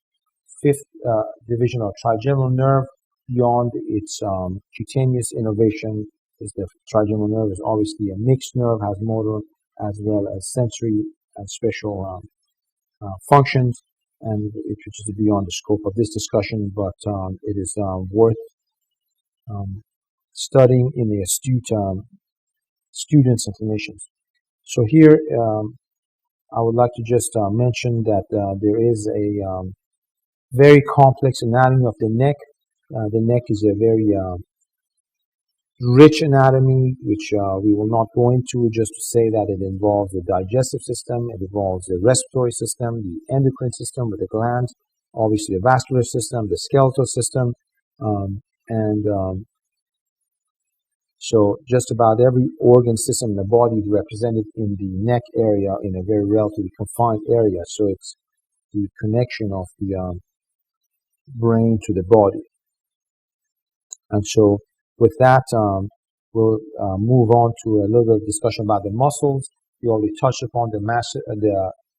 fifth division of trigeminal nerve beyond its cutaneous innervation. Is the trigeminal nerve is obviously a mixed nerve, has motor as well as sensory and special functions, and it is beyond the scope of this discussion, but it is worth studying in the astute students and clinicians. So here, I would like to just mention that there is a very complex anatomy of the neck. The neck is a very rich anatomy, which we will not go into, just to say that it involves the digestive system, it involves the respiratory system, the endocrine system with the glands, obviously the vascular system, the skeletal system, so just about every organ system in the body is represented in the neck area in a very relatively confined area. So it's the connection of the brain to the body. And so with that, we'll move on to a little bit of discussion about the muscles. We already touched upon the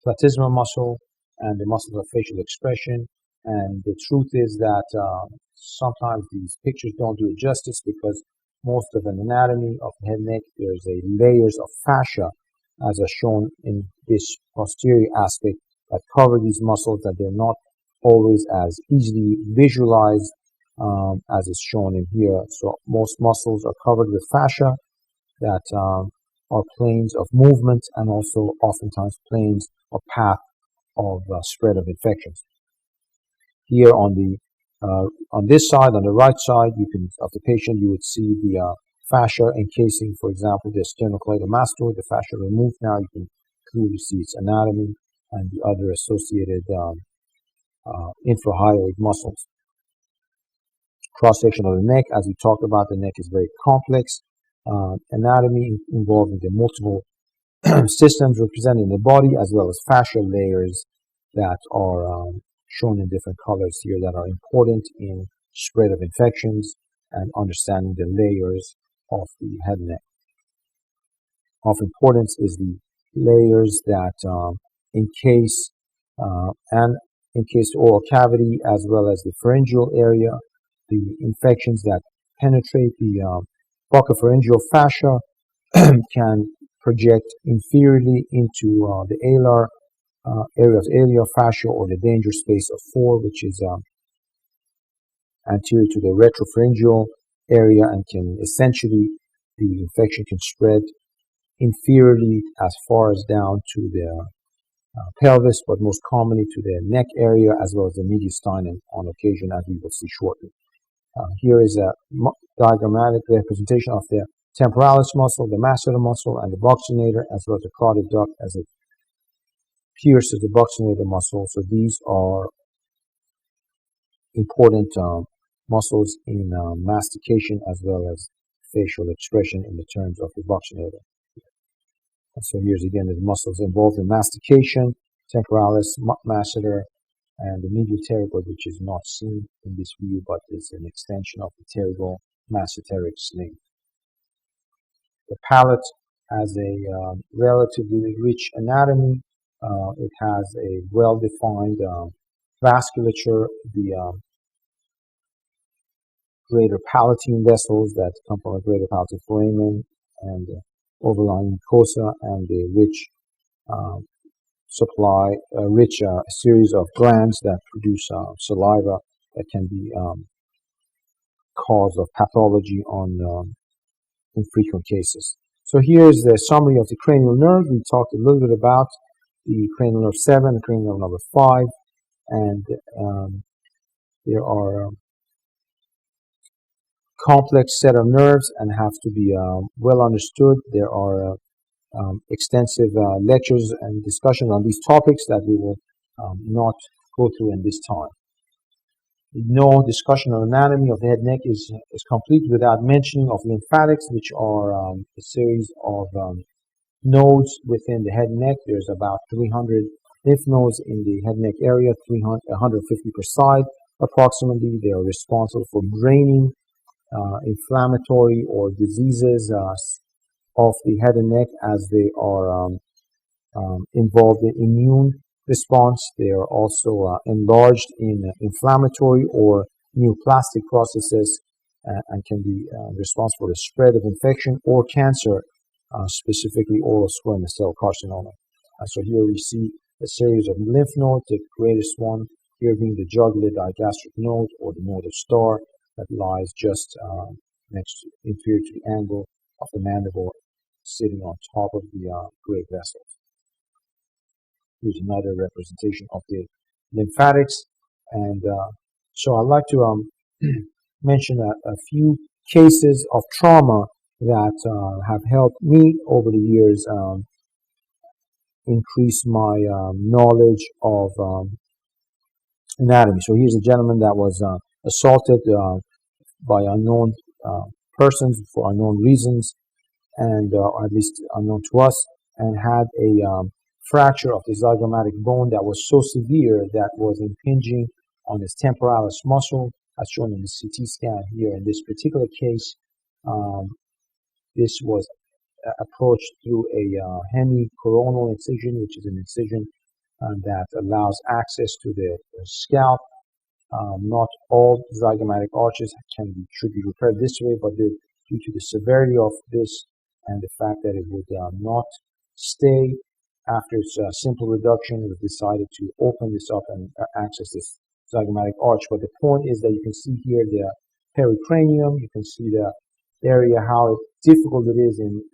platysmal muscle and the muscles of facial expression. And the truth is that sometimes these pictures don't do it justice, because most of an anatomy of the head and neck, there's a layers of fascia, as are shown in this posterior aspect, that cover these muscles, that they're not always as easily visualized as is shown in here. So most muscles are covered with fascia that are planes of movement, and also oftentimes planes or path of spread of infections. Here on this side, on the right side, of the patient, you would see the fascia encasing, for example, the sternocleidomastoid, the fascia removed. Now you can clearly see its anatomy and the other associated infrahyoid muscles. Cross-section of the neck, as we talked about, the neck is very complex anatomy involving the multiple systems represented in the body, as well as fascial layers that are shown in different colors here, that are important in spread of infections and understanding the layers of the head and neck. of importance is the layers that encase and encase the oral cavity, as well as the pharyngeal area, the infections that penetrate the buccopharyngeal fascia can project inferiorly into the alar area of alar fascia, or the danger space of 4, which is anterior to the retropharyngeal area, and can essentially, the infection can spread inferiorly as far as down to the pelvis, but most commonly to the neck area, as well as the mediastinum on occasion, as we will see shortly. Here is a diagrammatic representation of the temporalis muscle, the masseter muscle, and the buccinator, as well as the carotid duct as it pierces the buccinator muscle. So these are important muscles in mastication, as well as facial expression in the terms of the buccinator. And so here's again the muscles involved in mastication: temporalis, masseter, and the medial pterygoid, which is not seen in this view, but is an extension of the pterygo masseteric sling. The palate has a relatively rich anatomy. It has a well-defined vasculature, the greater palatine vessels that come from a greater palatal foramen, and overlying mucosa, and a rich series of glands that produce saliva that can be cause of pathology in frequent cases. So here's the summary of the cranial nerve. We talked a little bit about the cranial nerve 7, the cranial nerve 5, and there are complex set of nerves and have to be well understood. There are extensive lectures and discussions on these topics that we will not go through in this time. No discussion of anatomy of the head and neck is complete without mentioning of lymphatics, which are a series of nodes within the head and neck. There's about 300 lymph nodes in the head and neck area, 150 per side approximately. They are responsible for draining inflammatory or diseases of the head and neck, as they are involved in immune response. They are also enlarged in inflammatory or neoplastic processes and can be responsible for the spread of infection or cancer, specifically oral squamous cell carcinoma. So here we see a series of lymph nodes, the greatest one here being the jugular digastric node, or the node of Starr, that lies just inferior to the angle of the mandible, sitting on top of the great vessels. Here's another representation of the lymphatics. And so I'd like to mention a few cases of trauma that have helped me over the years increase my knowledge of anatomy. So here's a gentleman that was assaulted by unknown persons for unknown reasons, and at least unknown to us, and had a fracture of the zygomatic bone that was so severe that was impinging on his temporalis muscle, as shown in the CT scan here. In this particular case, this was approached through a hemicoronal incision, which is an incision that allows access to the scalp. Not all zygomatic arches should be repaired this way, but due to the severity of this and the fact that it would not stay after its simple reduction, it was decided to open this up and access this zygomatic arch. But the point is that you can see here the pericranium, you can see the area, how difficult it is in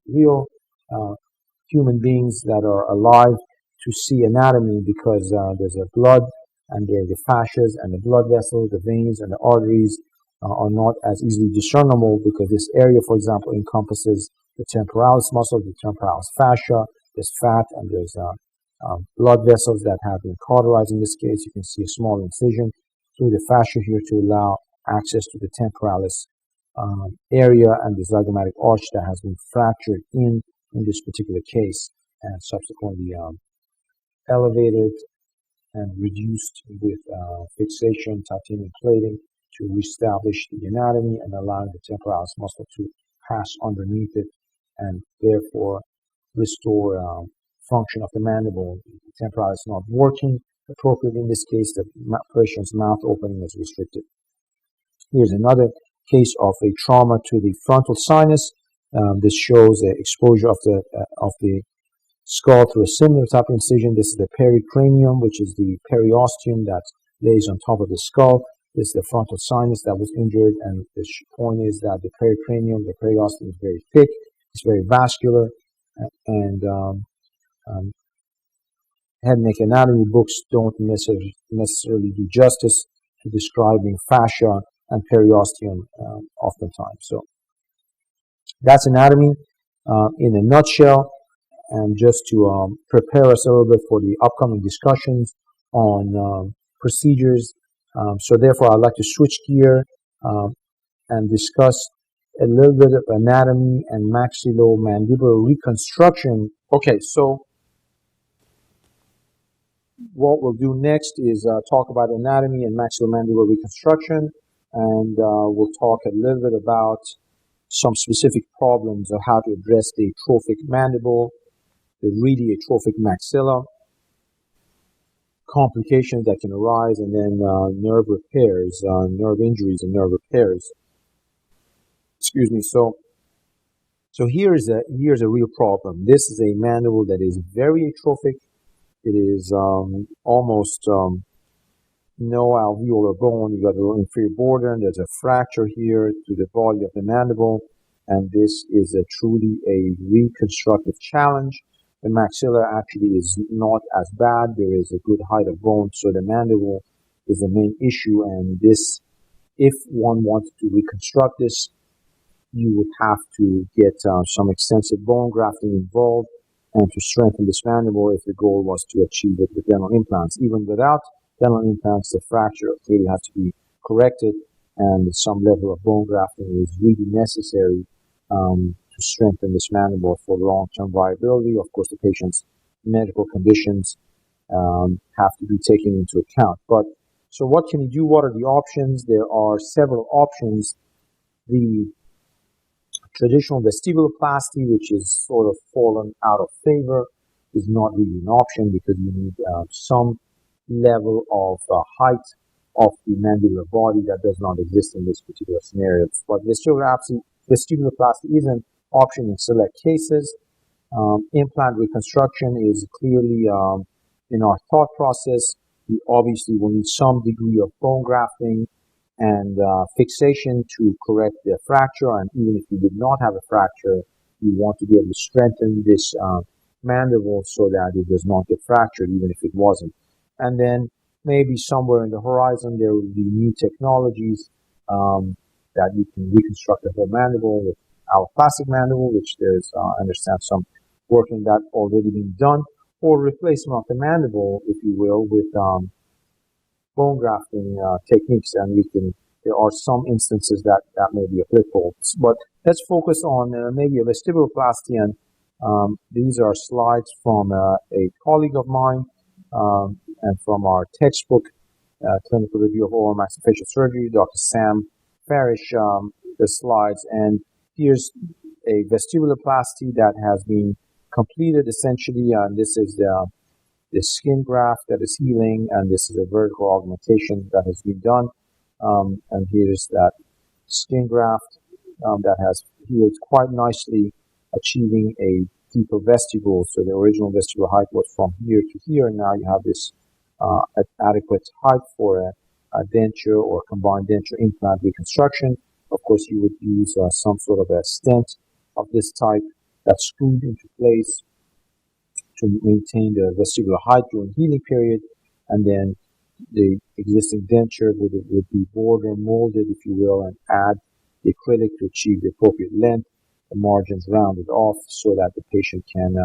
real human beings that are alive to see anatomy, because there's a blood, and there are the fascias and the blood vessels, the veins and the arteries are not as easily discernible, because this area, for example, encompasses the temporalis muscle, the temporalis fascia. There's fat, and there's blood vessels that have been cauterized. In this case, you can see a small incision through the fascia here to allow access to the temporalis area and the zygomatic arch that has been fractured in this particular case, and subsequently elevated and reduced with fixation, titanium plating, to reestablish the anatomy and allowing the temporalis muscle to pass underneath it and therefore restore function of the mandible. The temporalis is not working appropriately. In this case, the patient's mouth opening is restricted. Here's another case of a trauma to the frontal sinus. This shows the exposure of the skull through a similar type of incision. This is the pericranium, which is the periosteum that lays on top of the skull. This is the frontal sinus that was injured, and the point is that the pericranium, the periosteum, is very thick, it's very vascular, and head and neck anatomy books don't necessarily do justice to describing fascia and periosteum oftentimes. So that's anatomy in a nutshell. And just to prepare us a little bit for the upcoming discussions on procedures. So therefore, I'd like to switch gear and discuss a little bit of anatomy and maxillomandibular reconstruction. Okay, so what we'll do next is talk about anatomy and maxillomandibular reconstruction, and we'll talk a little bit about some specific problems of how to address the atrophic mandible, the really atrophic maxilla, complications that can arise, and then nerve repairs, nerve injuries and nerve repairs. Excuse me. So here's a real problem. This is a mandible that is very atrophic. It is almost no alveolar bone. You got a little inferior border, and there's a fracture here to the body of the mandible, and this is truly a reconstructive challenge. The maxilla actually is not as bad. There is a good height of bone, so the mandible is the main issue. And this, if one wanted to reconstruct this, you would have to get some extensive bone grafting involved and to strengthen this mandible if the goal was to achieve it with dental implants. Even without dental implants, the fracture clearly has to be corrected, and some level of bone grafting is really necessary to strengthen this mandible for long-term viability. Of course, the patient's medical conditions have to be taken into account. But so what can you do? What are the options? There are several options. The traditional vestibuloplasty, which is sort of fallen out of favor, is not really an option because you need some level of height of the mandibular body that does not exist in this particular scenario. But vestibuloplasty is an option in select cases. Implant reconstruction is clearly in our thought process. We obviously will need some degree of bone grafting and fixation to correct the fracture. And even if you did not have a fracture, you want to be able to strengthen this mandible so that it does not get fractured, even if it wasn't. And then maybe somewhere in the horizon, there will be new technologies that you can reconstruct the whole mandible with alloplastic mandible, which there's, I understand, some work in that already being done, or replacement of the mandible, if you will, with bone grafting techniques. And there are some instances that may be applicable. But let's focus on maybe a vestibuloplasty, and these are slides from a colleague of mine and from our textbook, Clinical Review of Oral Maxillofacial Surgery, Dr. Sam Farish, the slides. And here's a vestibuloplasty that has been completed essentially, and this is the skin graft that is healing, and this is a vertical augmentation that has been done. And here's that skin graft that has healed quite nicely, achieving a deeper vestibule. So the original vestibule height was from here to here, and now you have this adequate height for a denture or combined denture implant reconstruction. Of course, you would use some sort of a stent of this type that's screwed into place to maintain the vestibular height during healing period, and then the existing denture would be border molded, if you will, and add the acrylic to achieve the appropriate length, the margins rounded off so that the patient can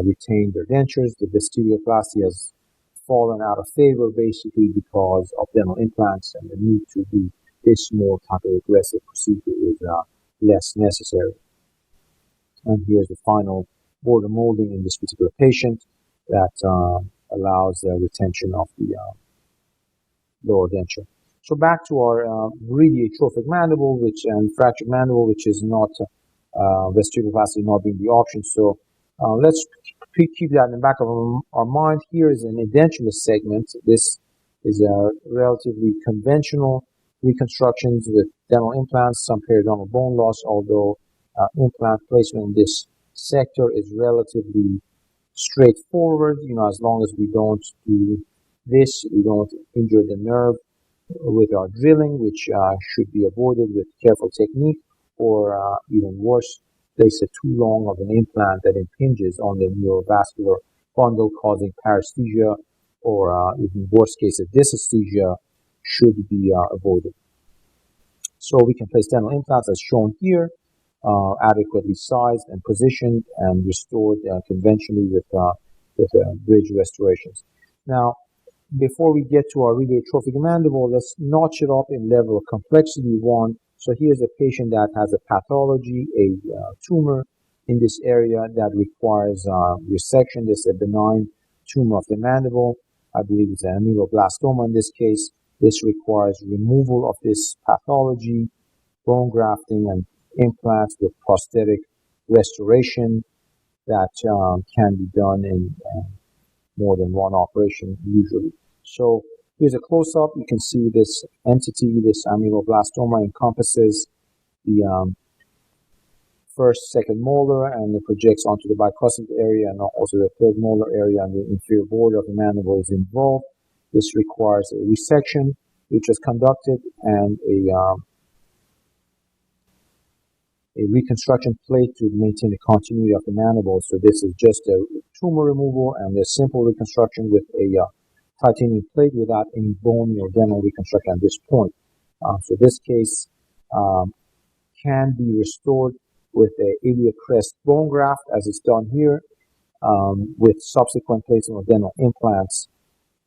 retain their dentures. The vestibuloplasty has fallen out of favor basically because of dental implants, and the need to do this more type of aggressive procedure is less necessary. And here's the final border molding in this particular patient that allows the retention of the lower denture. So back to our really atrophic mandible, and fractured mandible, which is not vestibular vascular not being the option. So let's keep that in the back of our mind. Here is an edentulous segment. This is a relatively conventional reconstructions with dental implants, some periodontal bone loss, although implant placement in this sector is relatively straightforward. As long as we don't do this, we don't injure the nerve with our drilling, which should be avoided with careful technique, or even worse, place a too long of an implant that impinges on the neurovascular bundle, causing paresthesia, or even worst case, a dysesthesia should be avoided. So we can place dental implants as shown here, adequately sized and positioned and restored conventionally with bridge restorations. Now, before we get to our really atrophic mandible, let's notch it up in level of complexity 1. So here's a patient that has a pathology, a tumor in this area that requires resection. This is a benign tumor of the mandible. I believe it's an ameloblastoma in this case. This requires removal of this pathology, bone grafting, and implants with prosthetic restoration that can be done in more than one operation usually. So here's a close-up. You can see this entity, this ameloblastoma, encompasses the first, second molar, and it projects onto the bicuspid area, and also the third molar area, and the inferior border of the mandible is involved. This requires a resection, which is conducted, and a reconstruction plate to maintain the continuity of the mandible. So this is just a tumor removal and a simple reconstruction with a titanium plate without any bone or dental reconstruction at this point. So this case can be restored with a iliac crest bone graft, as it's done here, with subsequent placement of dental implants.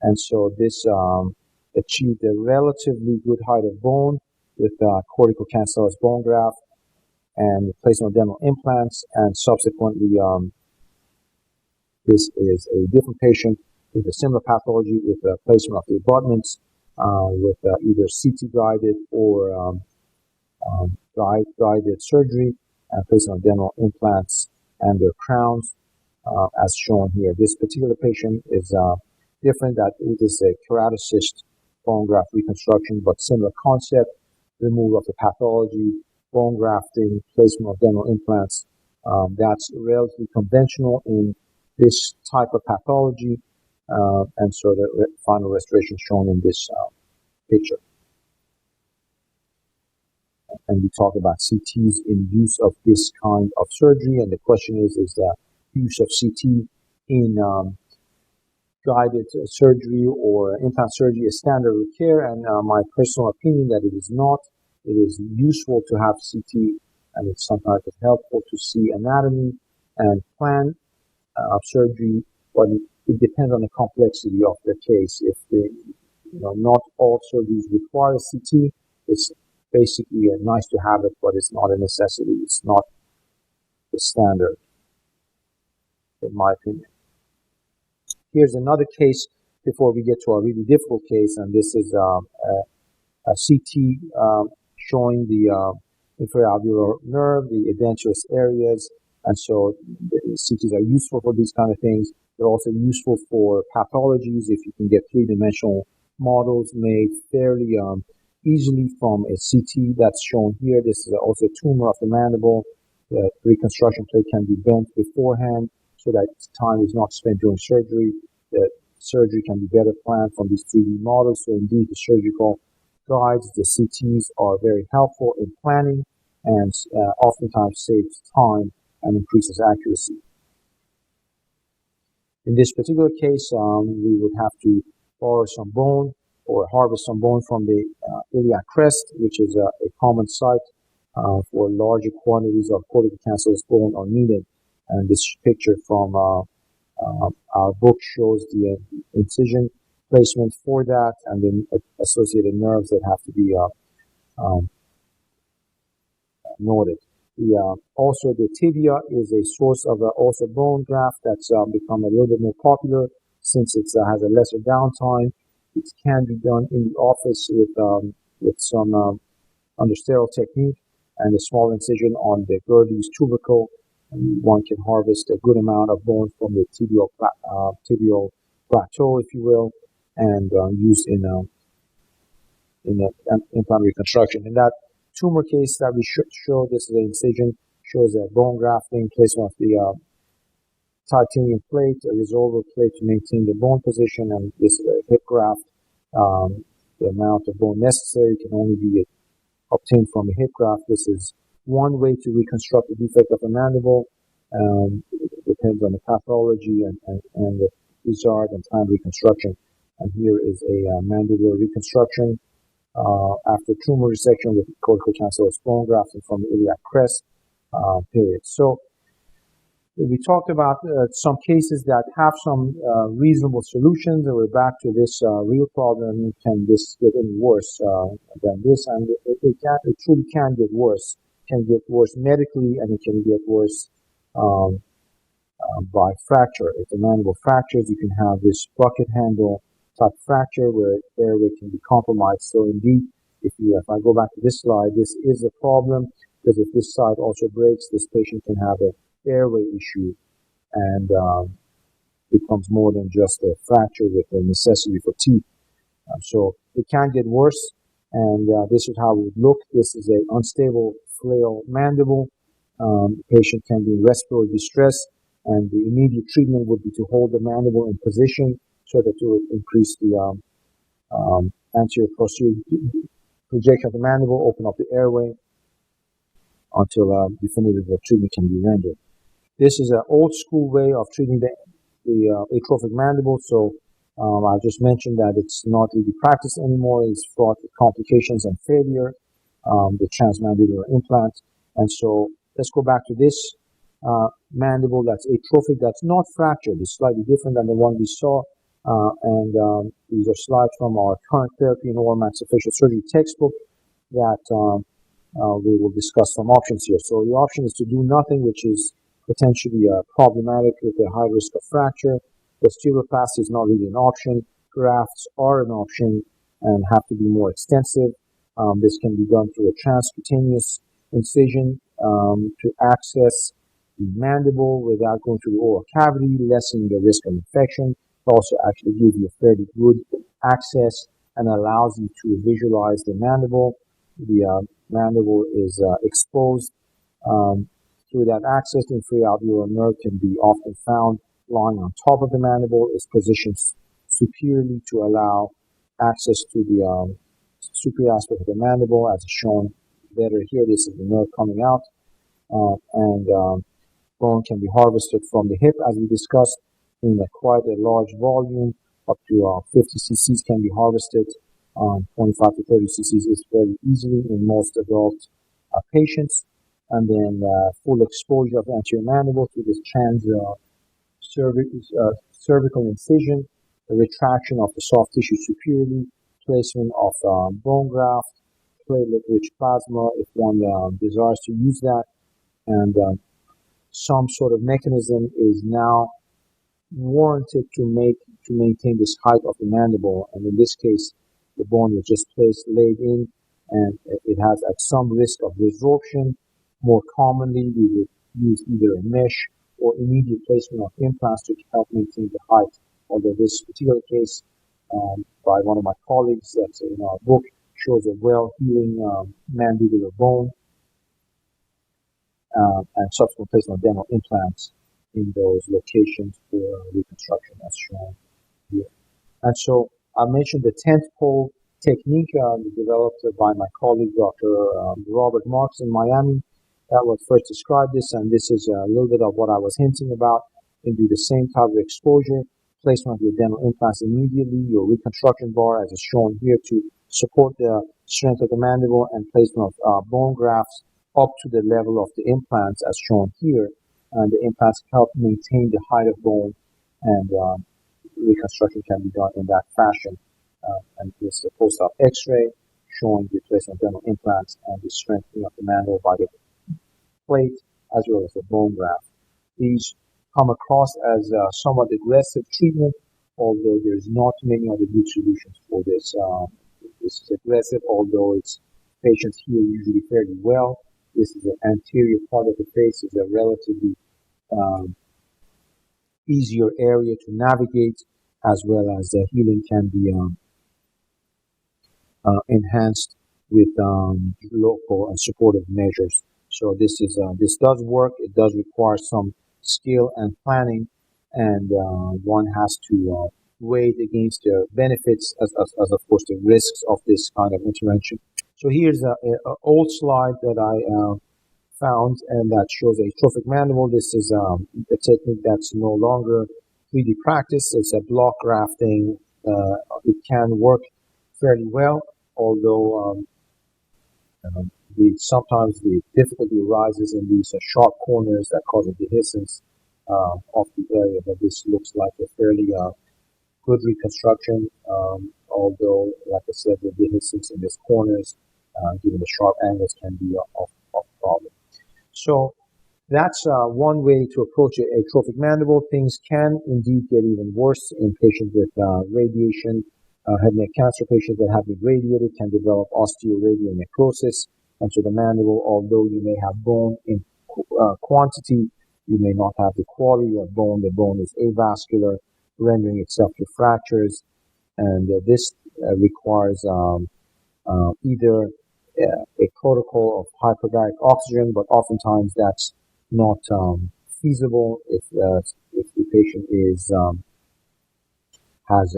And so this achieved a relatively good height of bone with corticocancellous bone graft and the placement of dental implants, and subsequently this is a different patient with a similar pathology with placement of the abutments with either CT guided or guided surgery and placement of dental implants and their crowns as shown here. This particular patient is different, that it is a keratocyst bone graft reconstruction, but similar concept, removal of the pathology, bone grafting, placement of dental implants. That's relatively conventional in this type of pathology, and so the final restoration is shown in this picture. And we talk about CTs in use of this kind of surgery, and the question is the use of CT in guided surgery or implant surgery a standard of care? And my personal opinion that it is not. It is useful to have CT, and it's sometimes helpful to see anatomy and plan of surgery, but it depends on the complexity of the case. If not all surgeries require CT, it's basically nice to have it, but it's not a necessity. It's not the standard, in my opinion. Here's another case before we get to a really difficult case, and this is a CT showing the inferior alveolar nerve, the edentulous areas, and so the CTs are useful for these kind of things. They're also useful for pathologies if you can get three-dimensional models made fairly easily from a CT that's shown here. This is also a tumor of the mandible. The reconstruction plate can be bent beforehand so that time is not spent during surgery. The surgery can be better planned from these 3D models. So indeed, the surgical guides, the CTs, are very helpful in planning and oftentimes saves time and increases accuracy. In this particular case, we would have to borrow some bone or harvest some bone from the iliac crest, which is a common site for larger quantities of corticocancellous bone are needed. And this picture from our book shows the incision placement for that, and then associated nerves that have to be noted. Also, the tibia is a source of also bone graft that's become a little bit more popular since it has a lesser downtime. It can be done in the office with some under sterile technique, and a small incision on the Gerdy's tubercle. And one can harvest a good amount of bone from the tibial plateau, if you will, and use in implant reconstruction. In that tumor case that we show, this is an incision, shows a bone grafting, placement of the titanium plate, a resolver plate to maintain the bone position, and this is a hip graft. The amount of bone necessary can only be obtained from a hip graft. This is one way to reconstruct the defect of a mandible. It depends on the pathology and the desired and planned reconstruction. And here is a mandibular reconstruction after tumor resection with corticocancellous bone grafting from the iliac crest period. So we talked about some cases that have some reasonable solutions, and we're back to this real problem. Can this get any worse than this? And it truly can get worse. It can get worse medically, and it can get worse by fracture. If the mandible fractures, you can have this bucket handle type fracture where airway can be compromised. So indeed, if I go back to this slide, this is a problem, because if this side also breaks, this patient can have a airway issue and becomes more than just a fracture with a necessity for teeth. So it can get worse, and this is how it would look. This is an unstable flail mandible. The patient can be in respiratory distress, and the immediate treatment would be to hold the mandible in position so that it would increase the anterior posterior projection of the mandible, open up the airway until definitive treatment can be rendered. This is an old school way of treating the atrophic mandible. So I just mentioned that it's not really practiced anymore. It's fraught with complications and failure, the transmandibular implant. And so let's go back to this mandible that's atrophic, that's not fractured. It's slightly different than the one we saw. These are slides from our current therapy and oral maxillofacial surgery textbook that we will discuss some options here. So the option is to do nothing, which is potentially problematic with a high risk of fracture. Osteoplasty is not really an option. Grafts are an option and have to be more extensive. This can be done through a transcutaneous incision to access the mandible without going through the oral cavity, lessening the risk of infection. It also actually gives you a fairly good access and allows you to visualize the mandible. The mandible is exposed through that access. The inferior alveolar nerve can be often found lying on top of the mandible. It's positioned superiorly to allow access to the superior aspect of the mandible, as shown better here. This is the nerve coming out, and bone can be harvested from the hip, as we discussed, in quite a large volume. Up to 50 cc's can be harvested. 25 to 30 cc's is very easily in most adult patients. And then full exposure of the anterior mandible to this cervical incision, the retraction of the soft tissue superiorly, placement of bone graft, platelet-rich plasma if one desires to use that, and some sort of mechanism is now warranted to maintain this height of the mandible. And in this case, the bone was just laid in, and it has at some risk of resorption. More commonly, we would use either a mesh or immediate placement of implants to help maintain the height. Although this particular case by one of my colleagues that's in our book shows a well-healing mandibular bone and subsequent placement of dental implants in those locations for reconstruction as shown here. And so I mentioned the tent pole technique developed by my colleague, Dr. Robert Marks in Miami. That was first described this, and this is a little bit of what I was hinting about. You can do the same type of exposure, placement of your dental implants immediately, your reconstruction bar as is shown here to support the strength of the mandible, and placement of bone grafts up to the level of the implants as shown here. And the implants help maintain the height of bone, and reconstruction can be done in that fashion. And this is a post-op x-ray showing the placement of dental implants and the strengthening of the mandible by the plate as well as the bone graft. These come across as somewhat aggressive treatment, although there's not many other good solutions for this. This is aggressive, although its patients heal usually fairly well. This is the anterior part of the face. Is a relatively um, easier area to navigate, as well as the healing can be enhanced with local and supportive measures. So this does work. It does require some skill and planning, and one has to weigh it against the benefits as of course the risks of this kind of intervention. So here's a old slide that I found, and that shows a trophic mandible. This is a technique that's no longer 3D practice. It's a block grafting. It can work fairly well, although sometimes the difficulty arises in these sharp corners that cause a dehiscence of the area. But this looks like a fairly good reconstruction, although, like I said, the dehiscence in these corners, given the sharp angles, can be of problem. So that's one way to approach a trophic mandible. Things can indeed get even worse in patients with radiation. Head and neck cancer patients that have been radiated can develop osteoradial necrosis. And so the mandible, although you may have bone in quantity, you may not have the quality of bone. The bone is avascular, rendering itself to fractures. And this requires either a protocol of hyperbaric oxygen, but oftentimes that's not feasible if the patient has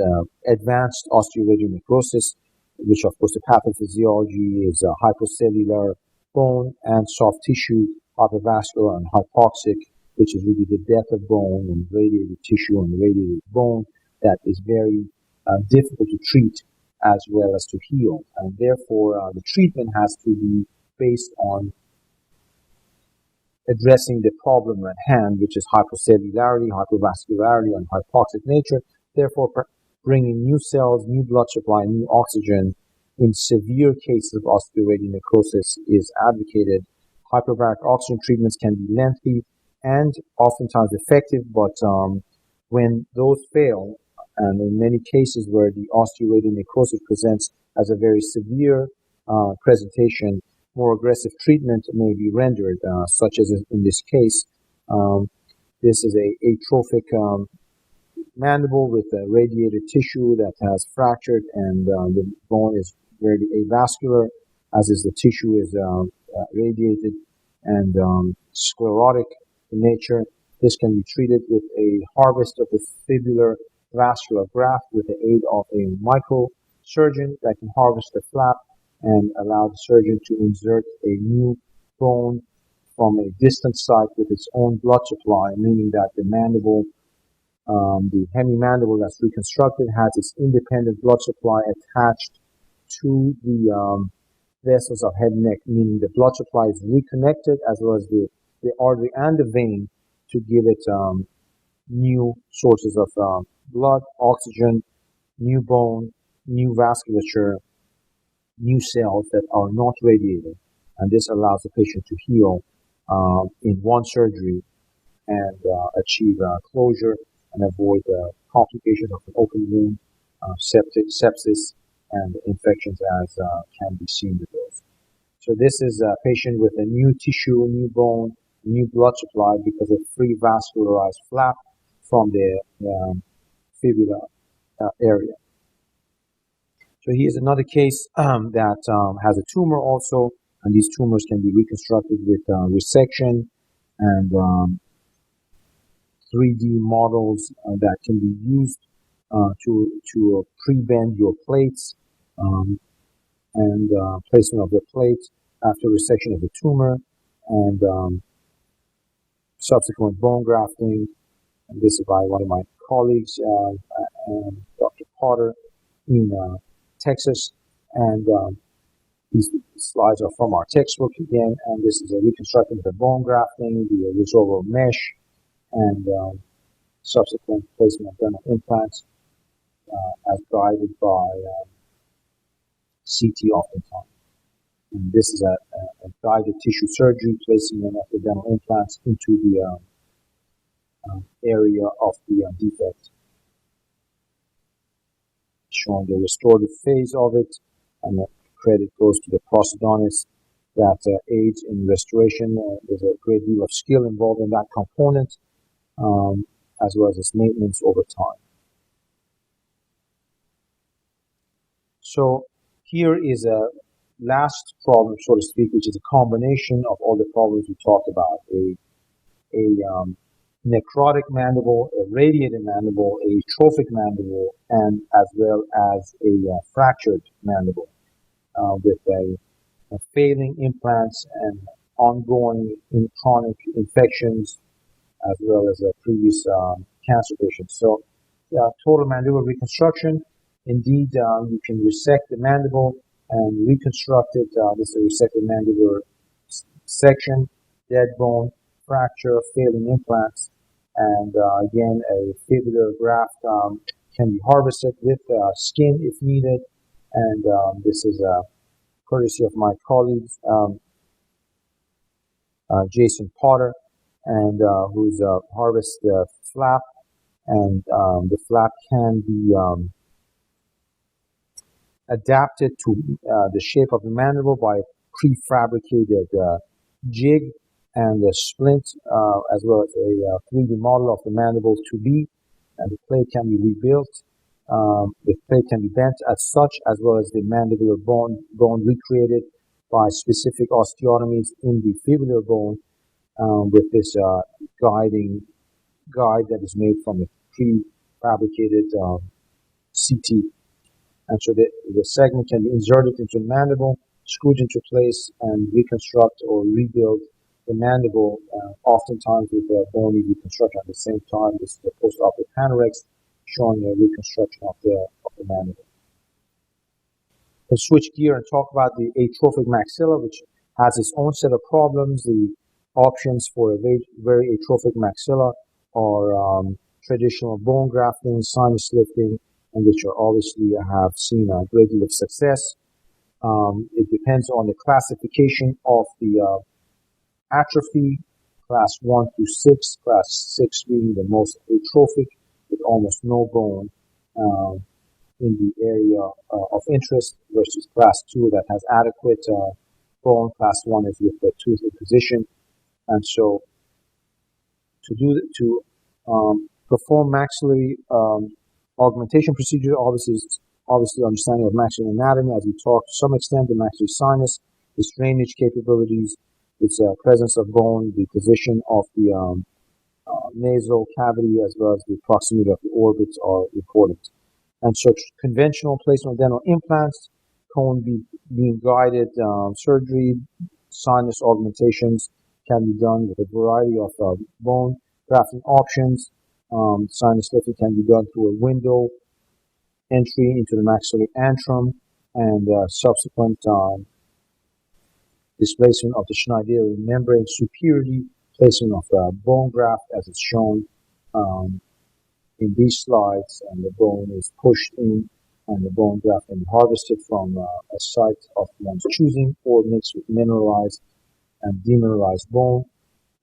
advanced osteoradial necrosis, which of course the pathophysiology is hypocellular bone and soft tissue, hypervascular and hypoxic, which is really the death of bone and radiated tissue and radiated bone that is very difficult to treat as well as to heal. And therefore, the treatment has to be based on addressing the problem at hand, which is hypocellularity, hypovascularity, and hypoxic nature. Therefore, bringing new cells, new blood supply, new oxygen in severe cases of osteoradial necrosis is advocated. Hyperbaric oxygen treatments can be lengthy and oftentimes effective, but when those fail, and in many cases where the osteoradial necrosis presents as a very severe presentation, more aggressive treatment may be rendered, such as in this case. This is a atrophic mandible with radiated tissue that has fractured, and the bone is very avascular, as is the tissue is radiated and sclerotic in nature. This can be treated with a harvest of the fibular vascular graft with the aid of a microsurgeon that can harvest the flap and allow the surgeon to insert a new bone from a distant site with its own blood supply, meaning that the mandible, the hemimandible that's reconstructed, has its independent blood supply attached to the vessels of head and neck, meaning the blood supply is reconnected as well as the artery and the vein to give it new sources of blood, oxygen, new bone, new vasculature, new cells that are not radiated. And this allows the patient to heal in one surgery and achieve closure and avoid complications of an open wound, sepsis, and infections as can be seen with those. So this is a patient with a new tissue, new bone, new blood supply because of free vascularized flap from the fibula area. So here's another case that has a tumor also, and these tumors can be reconstructed with resection and 3D models that can be used to pre-bend your plates and placement of the plate after resection of the tumor and subsequent bone grafting. And this is by one of my colleagues, Dr. Potter in Texas. And these slides are from our textbook again. And this is a reconstruction of the bone grafting, the resorbable mesh, and subsequent placement of dental implants as guided by CT oftentimes. And this is a guided tissue surgery, placing one of the dental implants into the area of the defect, showing the restorative phase of it, and the credit goes to the prosthodontist that aids in restoration. There's a great deal of skill involved in that component, as well as its maintenance over time. So here is a last problem, so to speak, which is a combination of all the problems we talked about: a necrotic mandible, a radiated mandible, a trophic mandible, and as well as a fractured mandible with failing implants and ongoing chronic infections, as well as previous cancer patients. So, total mandibular reconstruction. Indeed, you can resect the mandible and reconstruct it. This is a resected mandibular section, dead bone, fracture, failing implants, and again, a fibular graft can be harvested with skin if needed. And this is courtesy of my colleagues, Jason Potter, and who's harvest the flap, and the flap can be adapted to the shape of the mandible by a prefabricated jig and a splint, as well as a 3D model of the mandible to be, and the plate can be rebuilt. The plate can be bent as such, as well as the mandibular bone recreated by specific osteotomies in the fibular bone with this guide that is made from a prefabricated CT. And so the segment can be inserted into the mandible, screwed into place, and reconstruct or rebuild the mandible, oftentimes with a bony reconstruction at the same time. This is a post-operative panorex showing a reconstruction of the mandible. Let's switch gear and talk about the atrophic maxilla, which has its own set of problems. The options for a very atrophic maxilla are traditional bone grafting, sinus lifting, and which are obviously have seen a great deal of success. It depends on the classification of the atrophy, class 1 through 6, class 6 being the most atrophic with almost no bone in the area of interest, versus class 2 that has adequate bone. Class 1 is with the tooth in position. And so to perform maxillary augmentation procedure, obviously understanding of maxillary anatomy, as we talked to some extent, the maxillary sinus, its drainage capabilities, its presence of bone, the position of the nasal cavity, as well as the proximity of the orbits are important. And so conventional placement of dental implants, cone being guided surgery, sinus augmentations can be done with a variety of bone grafting options. Sinus lifting can be done through a window entry into the maxillary antrum, and subsequent displacement of the Schneiderian membrane superiorly, placement of bone graft as it's shown in these slides, and the bone is pushed in, and the bone graft can be harvested from a site of one's choosing or mixed with mineralized and demineralized bone.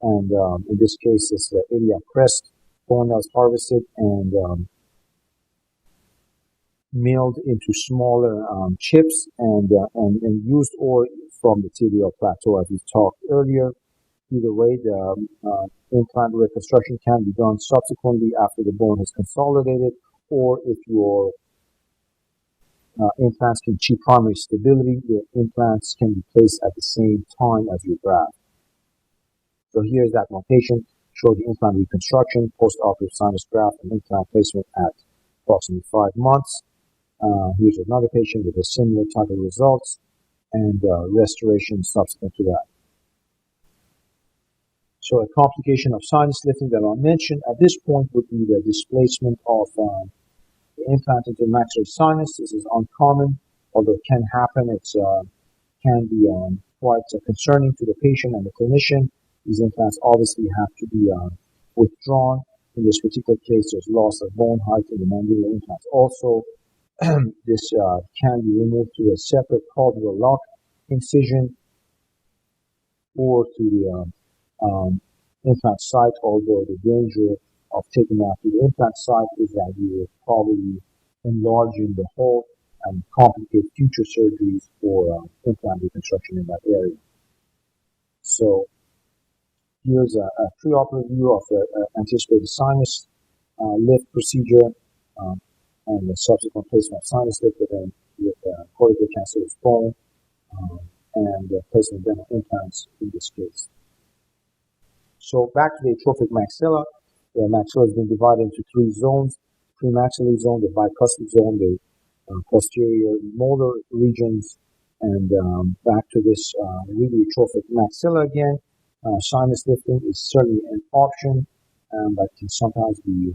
And in this case, it's the iliac crest bone that was harvested and milled into smaller chips and used ore from the tibial plateau, as we talked earlier. Either way, the implant reconstruction can be done subsequently after the bone is consolidated, or if your implants can achieve primary stability, the implants can be placed at the same time as your graft. So here's that one patient, showed the implant reconstruction, post-operative sinus graft, and implant placement at approximately 5 months. Here's another patient with a similar type of results, and restoration subsequent to that. So a complication of sinus lifting that I mentioned at this point would be the displacement of the implant into the maxillary sinus. This is uncommon, although it can happen. It can be quite concerning to the patient and the clinician. These implants obviously have to be withdrawn. In this particular case, there's loss of bone height in the mandibular implants. Also, this can be removed through a separate Caldwell lock incision or through the implant site, although the danger of taking out the implant site is that you will probably enlarging the hole and complicate future surgeries for implant reconstruction in that area. So here's a preoperative view of the anticipated sinus lift procedure and the subsequent placement of sinus lift with cortical cancerous bone and placement of dental implants in this case. So back to the atrophic maxilla. The maxilla has been divided into three zones: premaxillary zone, the bicuspid zone, the posterior molar regions, and back to this really atrophic maxilla again. Sinus lifting is certainly an option, but can sometimes be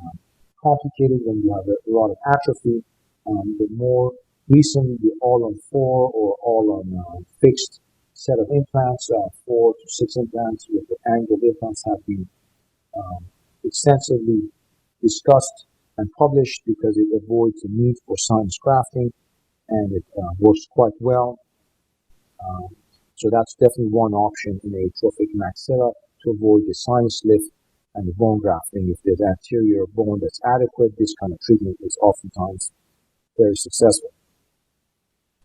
complicated when you have a lot of atrophy. The more recently, the all-on-4 or all-on fixed set of implants, 4 to 6 implants with the angled implants have been extensively discussed and published because it avoids the need for sinus grafting and it works quite well. So that's definitely one option in the atrophic maxilla to avoid the sinus lift and the bone grafting. If there's anterior bone that's adequate, this kind of treatment is oftentimes very successful.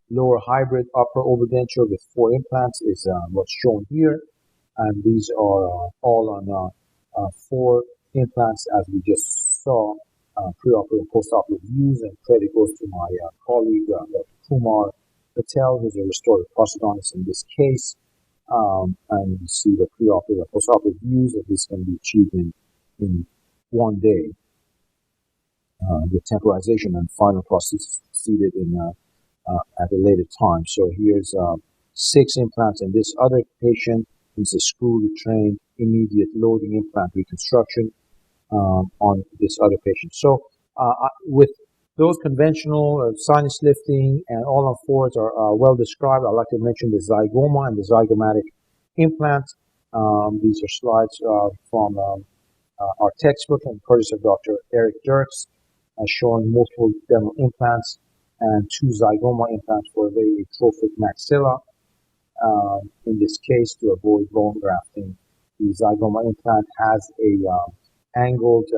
Lower hybrid upper overdenture with 4 implants is what's shown here, and these are all on 4 implants as we just saw, preoperative and postoperative views, and credit goes to my colleague, Dr. Kumar Patel, who's a restorative prosthodontist in this case, and you see the preoperative and postoperative views of this can be achieved in one day. The temporization and final prosthesis proceeded at a later time. So here's 6 implants in this other patient. This is a screw-retrained immediate loading implant reconstruction on this other patient. So with those conventional sinus lifting and all-on-4s are well described. I'd like to mention the zygoma and the zygomatic implant. These are slides from our textbook and courtesy of Dr. Eric Dirks, showing multiple dental implants and 2 zygoma implants for a very atrophic maxilla. In this case, to avoid bone grafting, the zygoma implant has a angled,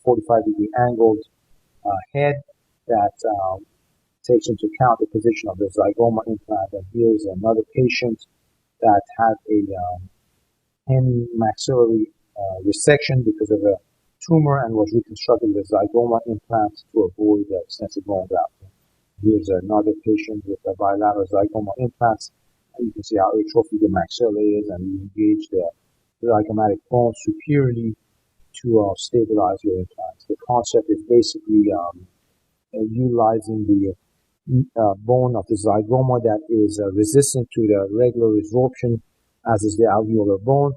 45-degree angled head that takes into account the position of the zygoma implant. And here's another patient that had a hemimaxillary resection because of a tumor and was reconstructed with a zygoma implant to avoid extensive bone grafting. Here's another patient with a bilateral zygoma implants. And you can see how atrophied the maxilla is, and you engage the zygomatic bone superiorly to stabilize your implants. The concept is basically utilizing the bone of the zygoma that is resistant to the regular resorption, as is the alveolar bone.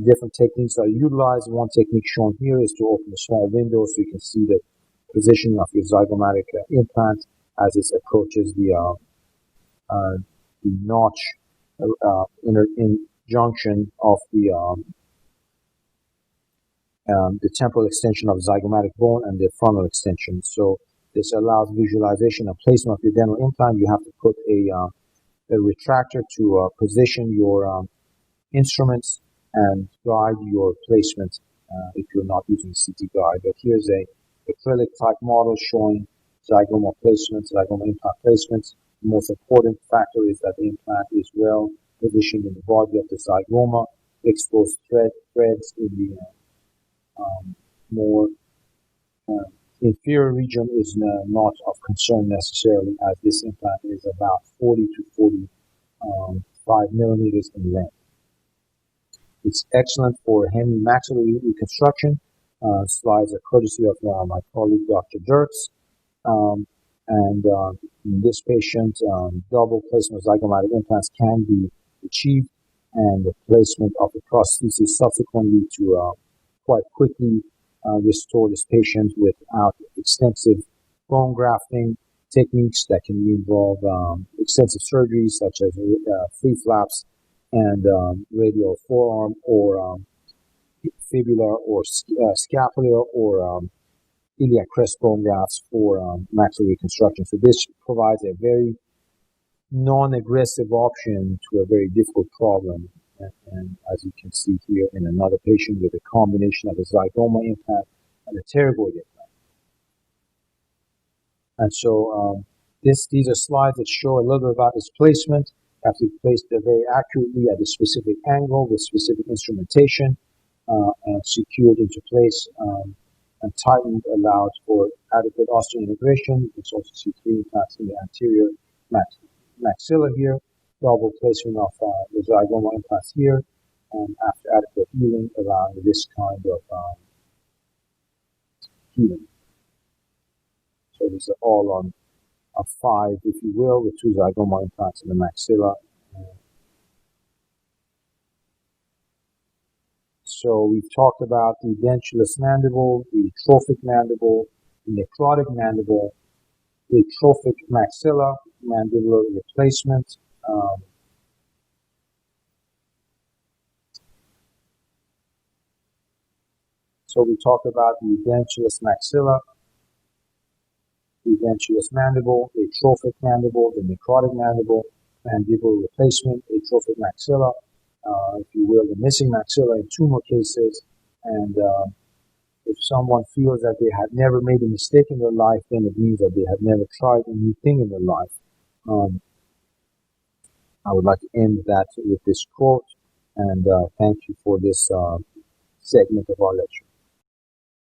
Different techniques are utilized. One technique shown here is to open a small window so you can see the positioning of your zygomatic implant as it approaches the notch in junction of the temporal extension of zygomatic bone and the frontal extension. So this allows visualization and placement of your dental implant. You have to put a retractor to position your instruments and guide your placement if you're not using a CT guide. But here's a acrylic type model showing zygoma placements, zygoma implant placements. The most important factor is that the implant is well positioned in the body of the zygoma. Exposed threads in the more inferior region is not of concern necessarily, as this implant is about 40 to 45 millimeters in length. It's excellent for hemimaxillary reconstruction. Slides are courtesy of my colleague Dr. Dirks. In this patient, double placement of zygomatic implants can be achieved, and the placement of the prosthesis subsequently to quite quickly restore this patient without extensive bone grafting techniques that can involve extensive surgeries such as free flaps and radial forearm or fibular or scapular or iliac crest bone grafts for maxillary reconstruction. So this provides a very non-aggressive option to a very difficult problem. And as you can see here in another patient with a combination of a zygoma implant and a pterygoid implant. And so these are slides that show a little bit about this placement have to place it very accurately at a specific angle with specific instrumentation and secured into place and tightened, allowed for adequate osseointegration. You can also see 3 implants in the anterior maxilla here, double placement of the zygoma implants here, and after adequate healing, allowing this kind of healing. So these are all on a 5, if you will, with 2 zygoma implants in the maxilla. So we've talked about the edentulous mandible, the trophic mandible, the necrotic mandible, the trophic maxilla, mandibular replacement. So we talked about the edentulous maxilla, the edentulous mandible, the trophic mandible, the necrotic mandible, mandibular replacement, atrophic maxilla, if you will, the missing maxilla in tumor cases. And if someone feels that they have never made a mistake in their life, then it means that they have never tried a new thing in their life. I would like to end that with this quote, and thank you for this segment of our lecture.